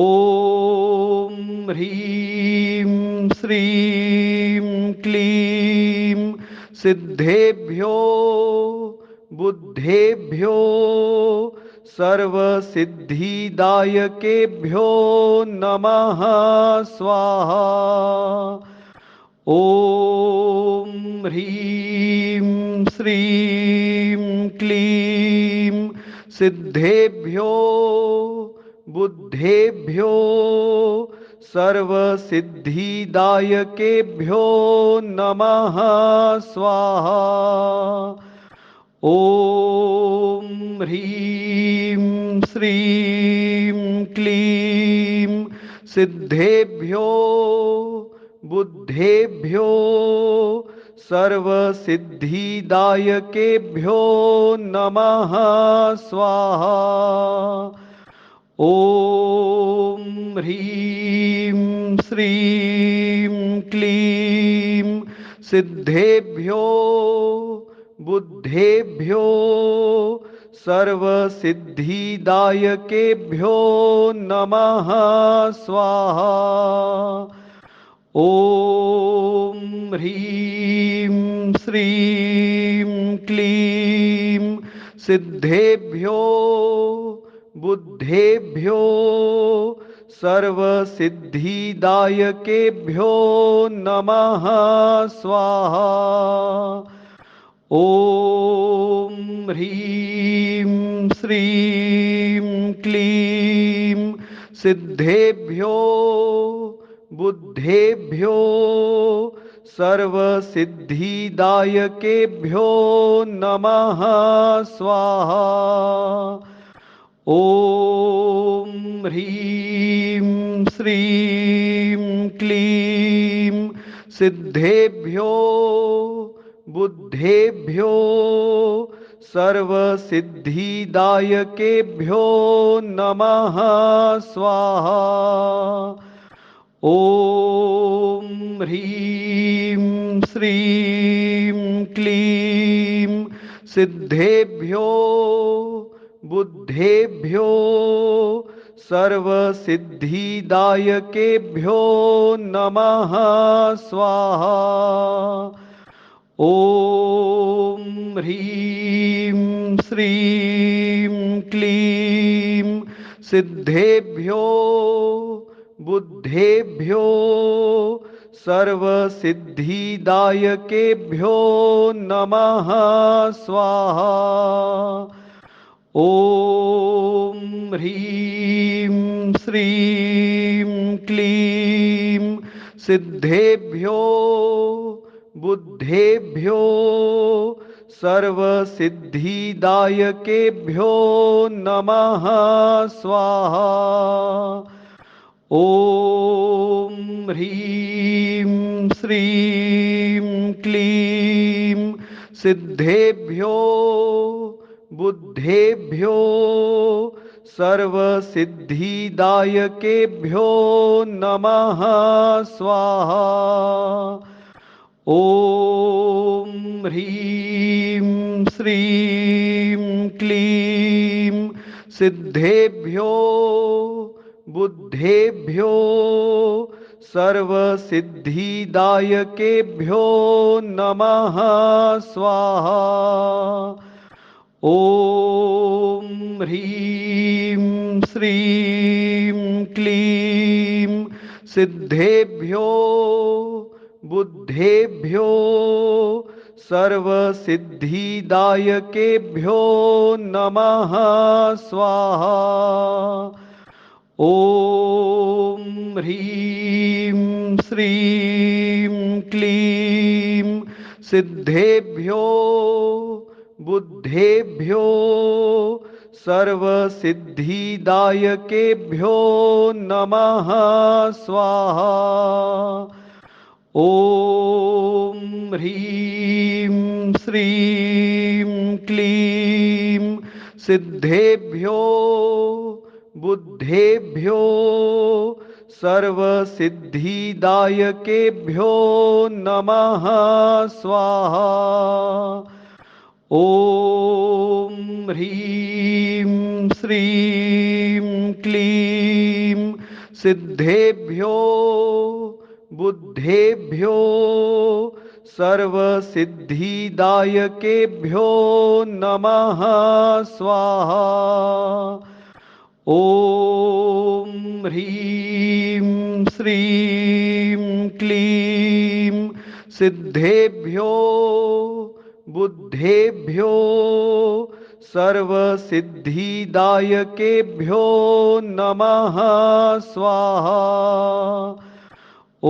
ह्रीं श्रीं क्लीं सिद्धेभ्यो बुद्धेभ्यो सर्वसिद्धिदायकेभ्यो नमः स्वाहा। ॐ ह्रीं श्रीं क्लीं सिद्धेभ्यो बुद्धेभ्यो सर्वसिद्धिदायकेभ्यो नमः स्वाहा। ॐ ह्रीं श्रीं क्लीं सिद्धेभ्यो बुद्धेभ्यो सर्वसिद्धिदायकेभ्यो नमः स्वाहा। ॐ ह्रीं श्रीं क्लीं सिद्धेभ्यो बुद्धेभ्यो सर्वसिद्धिदायकेभ्यो नमः स्वाहा। ॐ ह्रीं श्रीं क्लीं सिद्धेभ्यो बुद्धेभ्यो सर्वसिद्धिदायकेभ्यो नमः स्वाहा। ॐ ह्रीं श्रीं क्लीं सिद्धेभ्यो बुद्धेभ्यो सर्वसिद्धिदायकेभ्यो नमः स्वाहा। ॐ ह्रीं श्रीं क्लीं सिद्धेभ्यो बुद्धेभ्यो सर्वसिद्धिदायकेभ्यो नमः स्वाहा। ॐ ह्रीं श्रीं क्लीं सिद्धेभ्यो बुद्धेभ्यो सर्वसिद्धिदायकेभ्यो नमः स्वाहा। ॐ ह्रीं श्रीं क्लीं सिद्धेभ्यो बुद्धेभ्यो सर्वसिद्धिदायकेभ्यो नमः स्वाहा। ॐ ह्रीं श्रीं क्लीं सिद्धेभ्यो बुद्धेभ्यो सर्वसिद्धिदायकेभ्यो नमः स्वाहा। ॐ ह्रीं श्रीं क्लीं सिद्धेभ्यो बुद्धेभ्यो सर्वसिद्धिदायकेभ्यो नमः स्वाहा। ॐ ह्रीं श्रीं क्लीं सिद्धेभ्यो बुद्धेभ्यो सर्वसिद्धिदायकेभ्यो नमः स्वाहा। ॐ ह्रीं श्रीं क्लीं सिद्धेभ्यो बुद्धेभ्यो सर्वसिद्धिदायकेभ्यो नमः स्वाहा। ॐ ह्रीं श्रीं क्लीं सिद्धेभ्यो बुद्धेभ्यो सर्वसिद्धिदायकेभ्यो नमः स्वाहा। ॐ ह्रीं श्रीं क्लीं सिद्धेभ्यो बुद्धेभ्यो सर्वसिद्धिदायकेभ्यो नमः स्वाहा। ॐ ह्रीं श्रीं क्लीं सिद्धेभ्यो बुद्धेभ्यो सर्वसिद्धिदायकेभ्यो नमः स्वाहा। ॐ ह्रीं श्रीं क्लीं सिद्धेभ्यो बुद्धेभ्यो सर्वसिद्धिदायकेभ्यो नमः स्वाहा। ॐ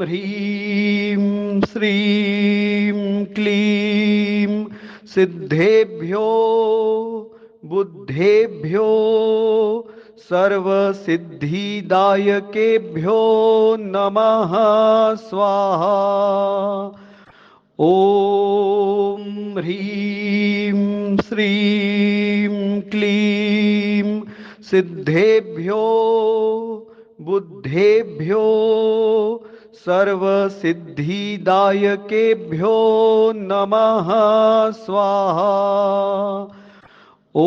ह्रीं श्रीं क्लीं सिद्धेभ्यो बुद्धेभ्यो सर्वसिद्धिदायकेभ्यो नमः स्वाहा। ॐ ह्रीं श्रीं क्लीं सिद्धेभ्यो बुद्धेभ्यो सर्वसिद्धिदायकेभ्यो नमः स्वाहा। ॐ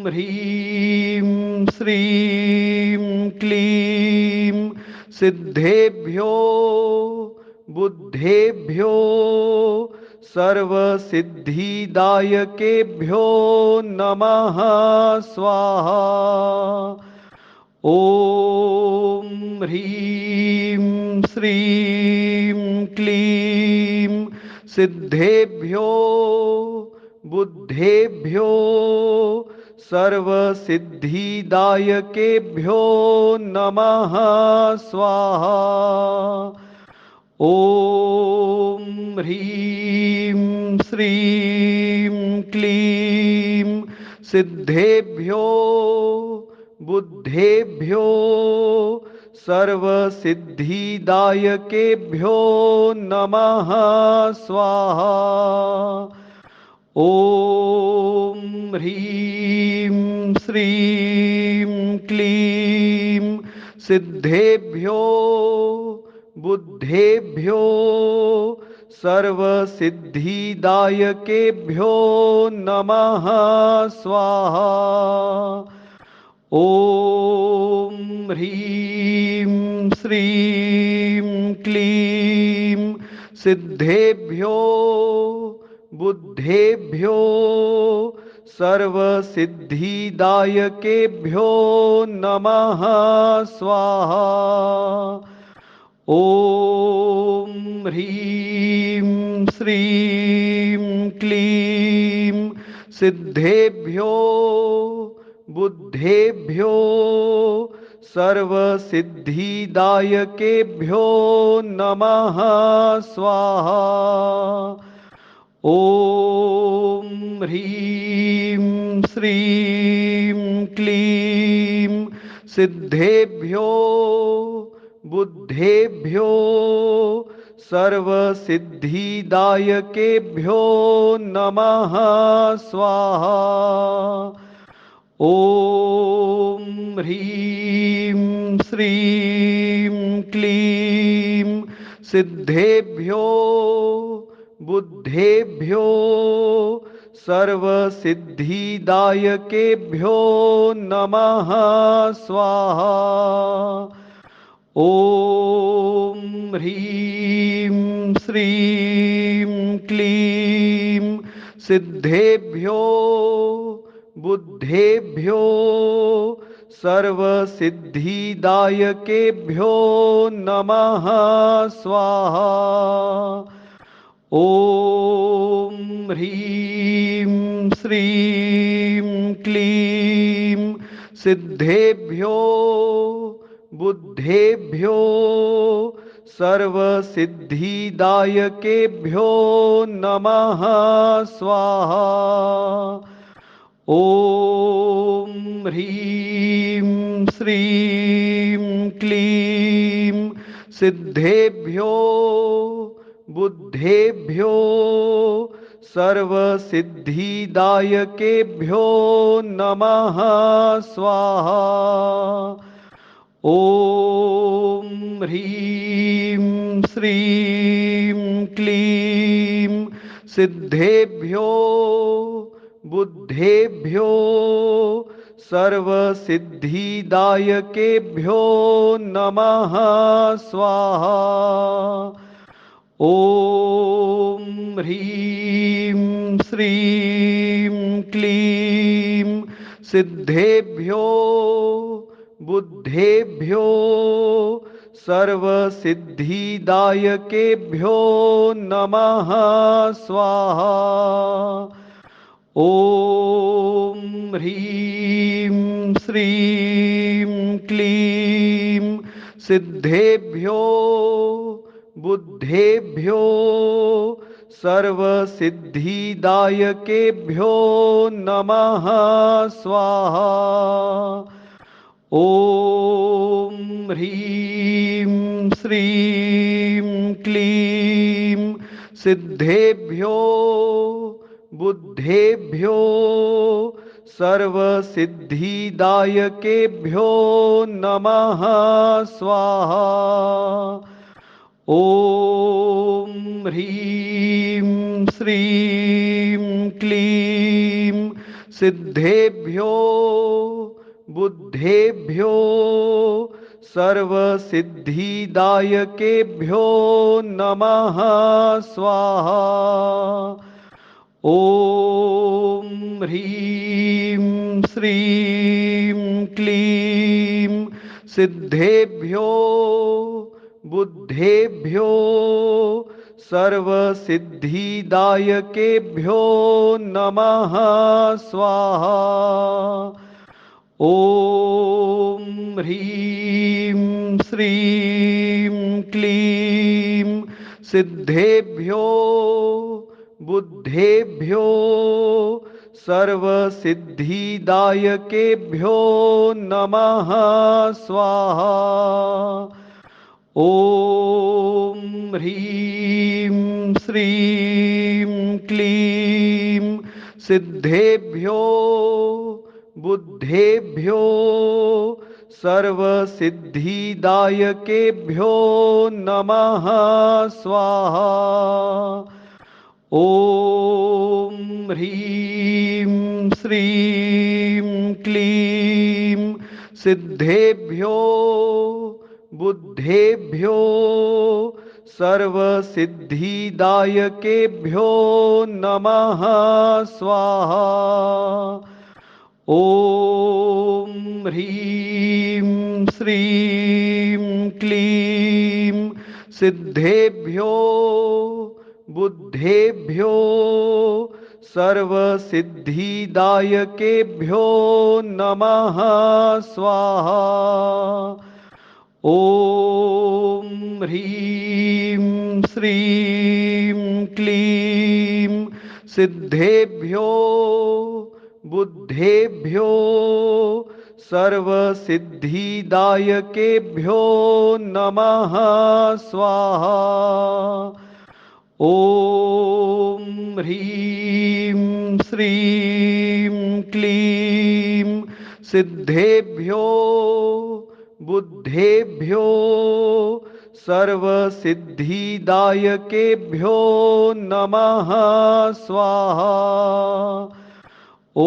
ह्रीं श्रीं क्लीं सिद्धेभ्यो बुद्धेभ्यो सर्वसिद्धिदायकेभ्यो नमः स्वाहा। ॐ ह्रीं श्रीं क्लीं सिद्धेभ्यो बुद्धेभ्यो सर्वसिद्धिदायकेभ्यो नमः स्वाहा। ॐ ह्रीं श्रीं क्लीं सिद्धेभ्यो बुद्धेभ्यो सर्वसिद्धिदायकेभ्यो नमः स्वाहा। ॐ ह्रीं श्रीं क्लीं सिद्धेभ्यो बुद्धेभ्यो सर्वसिद्धिदायकेभ्यो नमः स्वाहा। ॐ ह्रीं श्रीं क्लीं सिद्धेभ्यो बुद्धेभ्यो सर्वसिद्धिदायकेभ्यो नमः स्वाहा। ॐ ह्रीं श्रीं क्लीं सिद्धेभ्यो बुद्धेभ्यो सर्वसिद्धिदायकेभ्यो नमः स्वाहा। ॐ ह्रीं श्रीं क्लीं सिद्धेभ्यो बुद्धेभ्यो सर्वसिद्धिदायकेभ्यो नमः स्वाहा। ॐ ह्रीं श्रीं क्लीं सिद्धेभ्यो बुद्धेभ्यो सर्वसिद्धिदायकेभ्यो नमः स्वाहा। ॐ ह्रीं श्रीं क्लीं सिद्धेभ्यो बुद्धेभ्यो सर्वसिद्धिदायकेभ्यो नमः स्वाहा। ॐ ह्रीं श्रीं क्लीं सिद्धेभ्यो बुद्धेभ्यो सर्वसिद्धिदायकेभ्यो नमः स्वाहा। ॐ ह्रीं श्रीं क्लीं सिद्धेभ्यो बुद्धेभ्यो सर्वसिद्धिदायकेभ्यो नमः स्वाहा। ॐ ह्रीं श्रीं क्लीं सिद्धेभ्यो बुद्धेभ्यो सर्वसिद्धिदायकेभ्यो नमः स्वाहा। ॐ ह्रीं श्रीं क्लीं सिद्धेभ्यो बुद्धेभ्यो सर्वसिद्धिदायकेभ्यो नमः स्वाहा। ॐ ह्रीं श्रीं क्लीं सिद्धेभ्यो बुद्धेभ्यो सर्वसिद्धिदायकेभ्यो नमः स्वाहा। ॐ ह्रीं श्रीं क्लीं सिद्धेभ्यो बुद्धेभ्यो सर्वसिद्धिदायकेभ्यो नमः स्वाहा। ॐ ह्रीं श्रीं क्लीं सिद्धेभ्यो बुद्धेभ्यो सर्वसिद्धिदायकेभ्यो नमः स्वाहा। ॐ ह्रीं श्रीं क्लीं सिद्धेभ्यो बुद्धेभ्यो सर्वसिद्धिदायकेभ्यो नमः स्वाहा। ॐ ह्रीं श्रीं क्लीं सिद्धेभ्यो बुद्धेभ्यो सर्वसिद्धिदायकेभ्यो नमः स्वाहा। ॐ ह्रीं श्रीं क्लीं सिद्धेभ्यो बुद्धेभ्यो सर्वसिद्धिदायकेभ्यो नमः स्वाहा। ॐ ह्रीं श्रीं क्लीं सिद्धेभ्यो बुद्धेभ्यो सर्वसिद्धिदायकेभ्यो नमः स्वाहा। ॐ ह्रीं श्रीं क्लीं सिद्धेभ्यो बुद्धेभ्यो सर्वसिद्धिदायकेभ्यो नमः स्वाहा। ॐ ह्रीं श्रीं क्लीं सिद्धेभ्यो बुद्धेभ्यो सर्वसिद्धिदायकेभ्यो नमः स्वाहा। ॐ ह्रीं श्रीं क्लीं सिद्धेभ्यो बुद्धेभ्यो सर्वसिद्धिदायकेभ्यो नमः स्वाहा। ॐ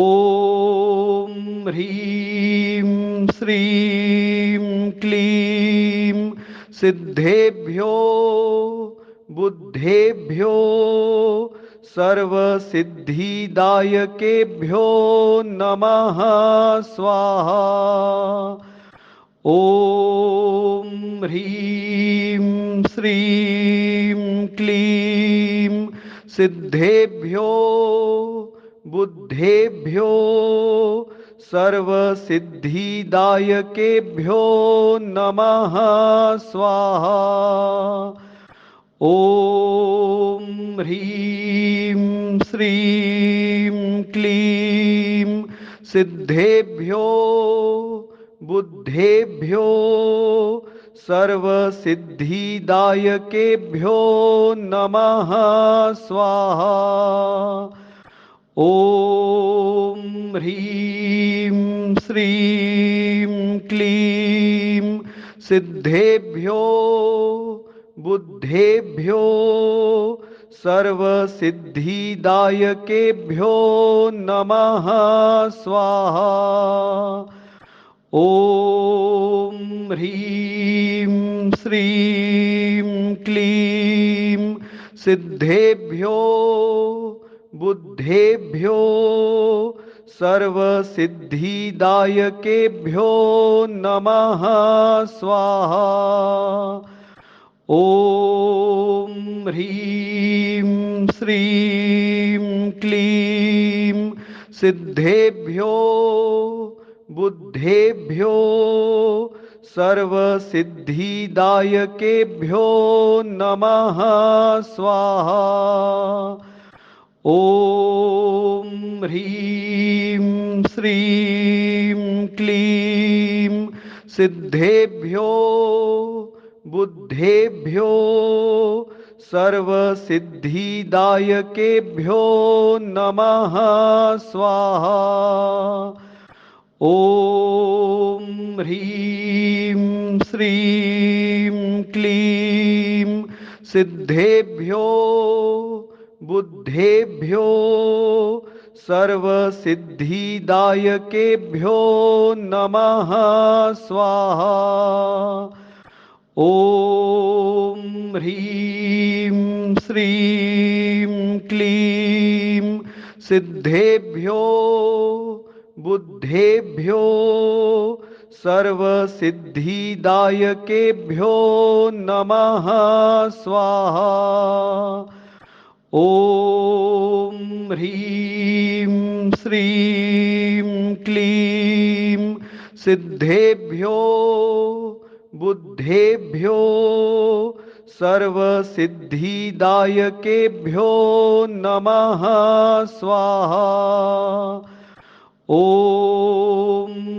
ह्रीं श्रीं क्लीं सिद्धेभ्यो बुद्धेभ्यो सर्वसिद्धिदायकेभ्यो नमः स्वाहा। ॐ ह्रीं श्रीं क्लीं सिद्धेभ्यो बुद्धेभ्यो सर्वसिद्धिदायकेभ्यो नमः स्वाहा। ॐ ह्रीं श्रीं क्लीं सिद्धेभ्यो बुद्धेभ्यो सर्वसिद्धिदायकेभ्यो नमः स्वाहा। ॐ ह्रीं श्रीं क्लीं सिद्धेभ्यो बुद्धेभ्यो सर्वसिद्धिदायकेभ्यो नमः स्वाहा। ॐ ह्रीं श्रीं क्लीं सिद्धेभ्यो बुद्धेभ्यो सर्वसिद्धिदायकेभ्यो नमः स्वाहा। ॐ ह्रीं श्रीं क्लीं सिद्धेभ्यो बुद्धेभ्यो सर्वसिद्धिदायकेभ्यो नमः स्वाहा। ॐ ह्रीं श्रीं क्लीं सिद्धेभ्यो बुद्धेभ्यो सर्वसिद्धिदायकेभ्यो नमः स्वाहा। ॐ ह्रीं श्रीं क्लीं सिद्धेभ्यो बुद्धेभ्यो सर्वसिद्धिदायकेभ्यो नमः स्वाहा। ॐ ह्रीं श्रीं क्लीं सिद्धेभ्यो बुद्धेभ्यो सर्वसिद्धिदायकेभ्यो नमः स्वाहा। ॐ ह्रीं श्रीं क्लीं सिद्धेभ्यो बुद्धेभ्यो सर्वसिद्धिदायकेभ्यो नमः स्वाहा। ॐ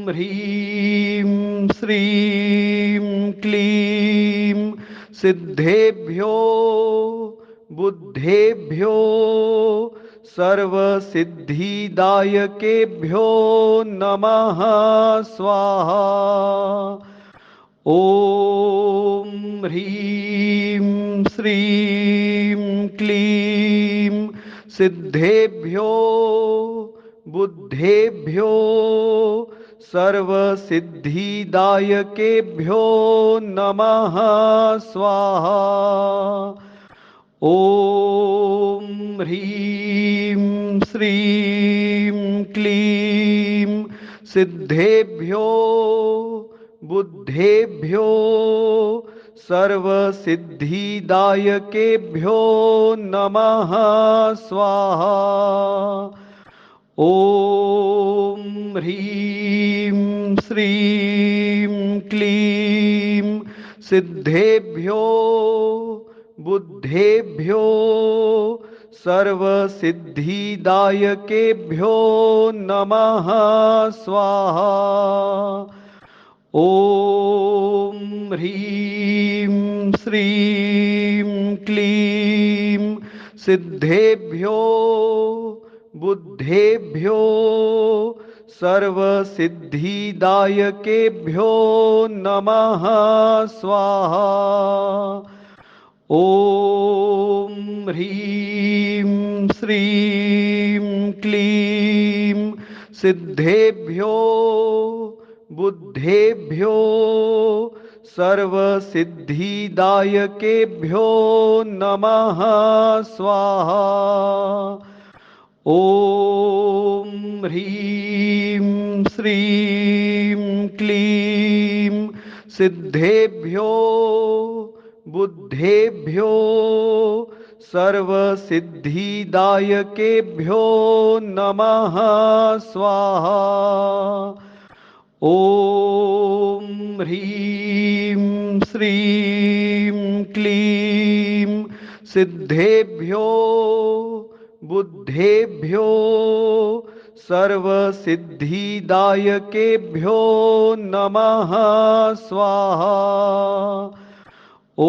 ह्रीं श्रीं क्लीं सिद्धेभ्यो बुद्धेभ्यो सर्वसिद्धिदायकेभ्यो नमः स्वाहा। ॐ ह्रीं श्रीं क्लीं सिद्धेभ्यो बुद्धेभ्यो सर्वसिद्धिदायकेभ्यो नमः स्वाहा। ॐ ह्रीं श्रीं क्लीं सिद्धेभ्यो बुद्धेभ्यो सर्वसिद्धिदायकेभ्यो नमः स्वाहा। ॐ ह्रीं श्रीं क्लीं सिद्धेभ्यो बुद्धेभ्यो सर्वसिद्धिदायकेभ्यो नमः स्वाहा। ॐ ह्रीं श्रीं क्लीं सिद्धेभ्यो बुद्धेभ्यो सर्वसिद्धिदायकेभ्यो नमः स्वाहा। ॐ ह्रीं श्रीं क्लीं सिद्धेभ्यो बुद्धेभ्यो सर्वसिद्धिदायकेभ्यो नमः स्वाहा। ॐ ह्रीं श्रीं क्लीं सिद्धेभ्यो बुद्धेभ्यो सर्वसिद्धिदायकेभ्यो नमः स्वाहा। ॐ ह्रीं श्रीं क्लीं सिद्धेभ्यो बुद्धेभ्यो सर्वसिद्धिदायकेभ्यो नमः स्वाहा। ॐ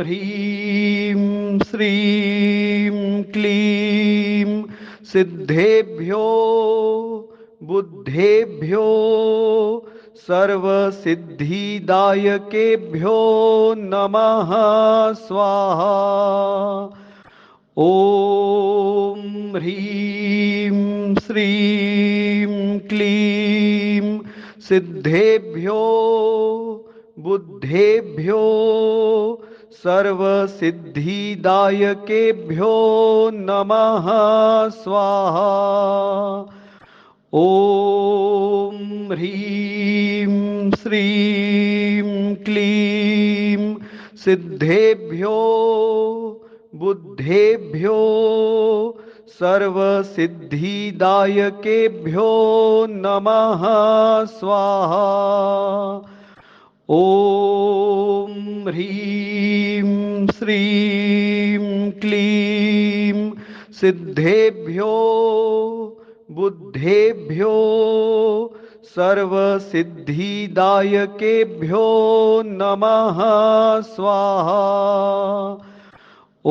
ह्रीं श्रीं क्लीं सिद्धेभ्यो बुद्धेभ्यो सर्वसिद्धिदायकेभ्यो नमः स्वाहा। ॐ ह्रीं श्रीं क्लीं सिद्धेभ्यो बुद्धेभ्यो सर्वसिद्धिदायकेभ्यो नमः स्वाहा। ॐ ह्रीं श्रीं क्लीं सिद्धेभ्यो बुद्धेभ्यो सर्वसिद्धिदायकेभ्यो नमः स्वाहा। ॐ ह्रीं श्रीं क्लीं सिद्धेभ्यो बुद्धेभ्यो सर्वसिद्धिदायकेभ्यो नमः स्वाहा। ॐ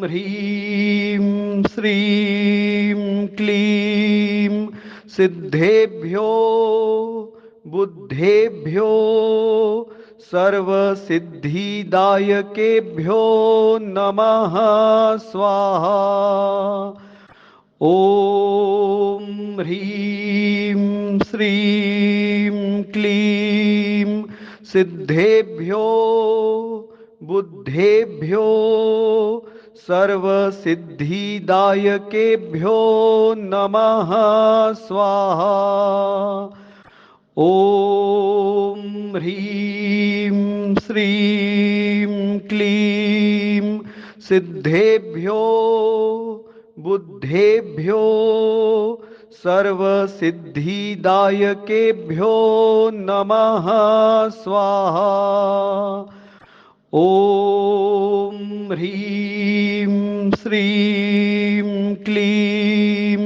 ह्रीं श्रीं क्लीं सिद्धेभ्यो बुद्धेभ्यो सर्वसिद्धिदायकेभ्यो नमः स्वाहा। ॐ ह्रीं श्रीं क्लीं सिद्धेभ्यो बुद्धेभ्यो सर्वसिद्धिदायकेभ्यो नमः स्वाहा। ॐ ह्रीं श्रीं क्लीं सिद्धेभ्यो बुद्धेभ्यो सर्वसिद्धिदायकेभ्यो नमः स्वाहा। ॐ ह्रीं श्रीं क्लीं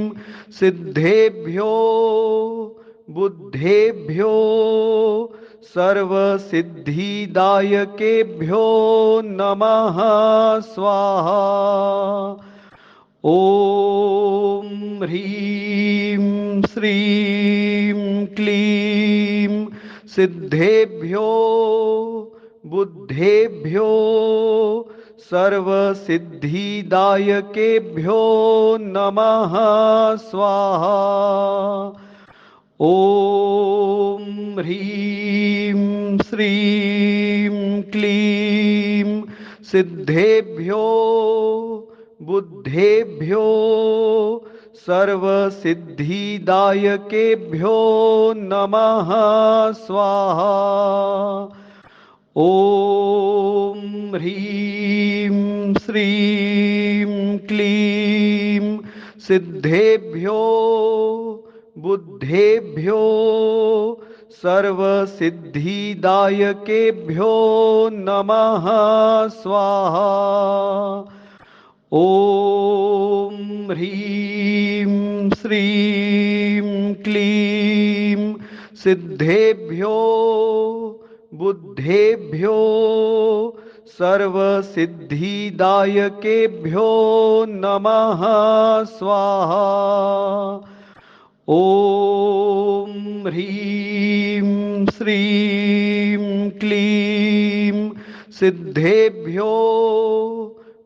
सिद्धेभ्यो बुद्धेभ्यो सर्वसिद्धिदायकेभ्यो नमः स्वाहा। ॐ ह्रीं श्रीं क्लीं सिद्धेभ्यो बुद्धेभ्यो सर्वसिद्धिदायकेभ्यो नमः स्वाहा। ॐ ह्रीं श्रीं क्लीं सिद्धेभ्यो बुद्धेभ्यो सर्वसिद्धिदायकेभ्यो नमः स्वाहा। ॐ ह्रीं श्रीं क्लीं सिद्धेभ्यो बुद्धेभ्यो सर्वसिद्धिदायकेभ्यो नमः स्वाहा। ॐ ह्रीं श्रीं क्लीं सिद्धेभ्यो बुद्धेभ्यो सर्वसिद्धिदायकेभ्यो नमः स्वाहा। ॐ ह्रीं श्रीं क्लीं सिद्धेभ्यो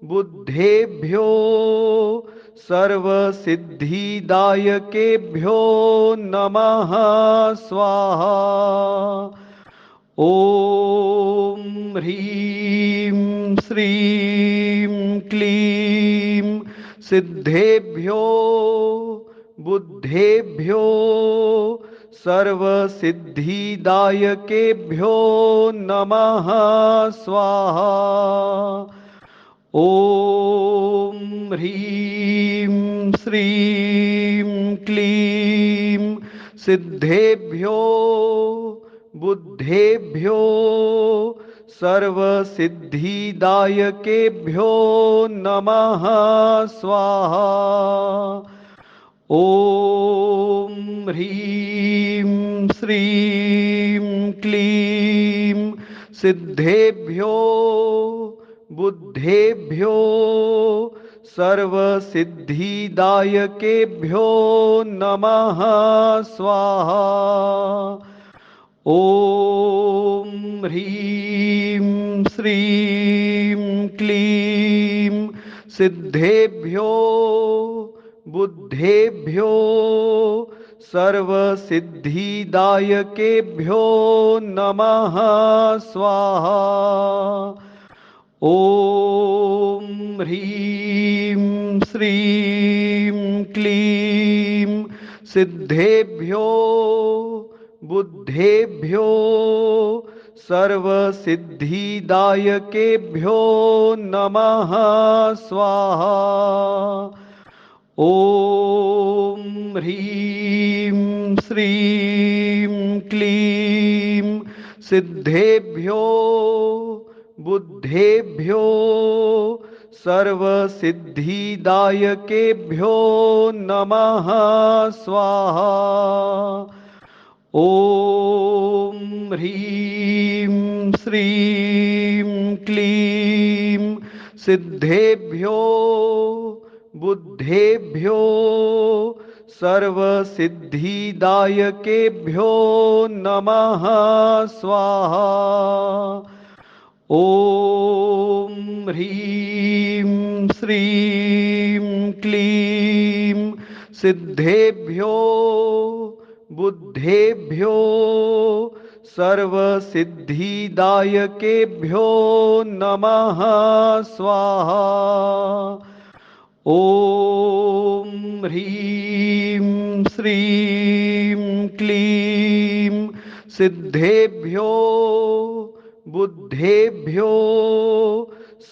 बुद्धेभ्यो सर्वसिद्धिदायकेभ्यो नमः स्वाहा। ॐ ह्रीं श्रीं क्लीं सिद्धेभ्यो बुद्धेभ्यो सर्वसिद्धिदायकेभ्यो नमः स्वाहा। ॐ ह्रीं श्रीं क्लीं सिद्धेभ्यो बुद्धेभ्यो सर्वसिद्धिदायकेभ्यो नमः स्वाहा। ॐ ह्रीं श्रीं क्लीं सिद्धेभ्यो बुद्धेभ्यो सर्वसिद्धिदायकेभ्यो नमः स्वाहा। ॐ ह्रीं श्रीं क्लीं सिद्धेभ्यो बुद्धेभ्यो सर्वसिद्धिदायकेभ्यो नमः स्वाहा। ॐ ह्रीं श्रीं क्लीं सिद्धेभ्यो बुद्धेभ्यो सर्वसिद्धिदायकेभ्यो नमः स्वाहा। ॐ ह्रीं श्रीं क्लीं सिद्धेभ्यो बुद्धेभ्यो सर्वसिद्धिदायकेभ्यो नमः स्वाहा। ॐ ह्रीं श्रीं क्लीं सिद्धेभ्यो बुद्धेभ्यो सर्वसिद्धिदायकेभ्यो नमः स्वाहा। ॐ ह्रीं श्रीं क्लीं सिद्धेभ्यो बुद्धेभ्यो सर्वसिद्धिदायकेभ्यो नमः स्वाहा। ॐ ह्रीं श्रीं क्लीं सिद्धेभ्यो बुद्धेभ्यो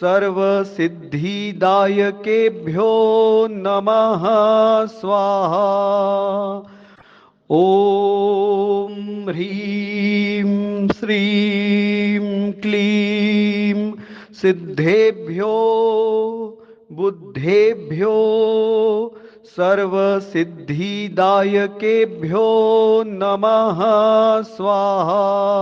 सर्वसिद्धिदायकेभ्यो नमः स्वाहा। ॐ ह्रीं श्रीं क्लीं सिद्धेभ्यो बुद्धेभ्यो सर्वसिद्धिदायकेभ्यो नमः स्वाहा।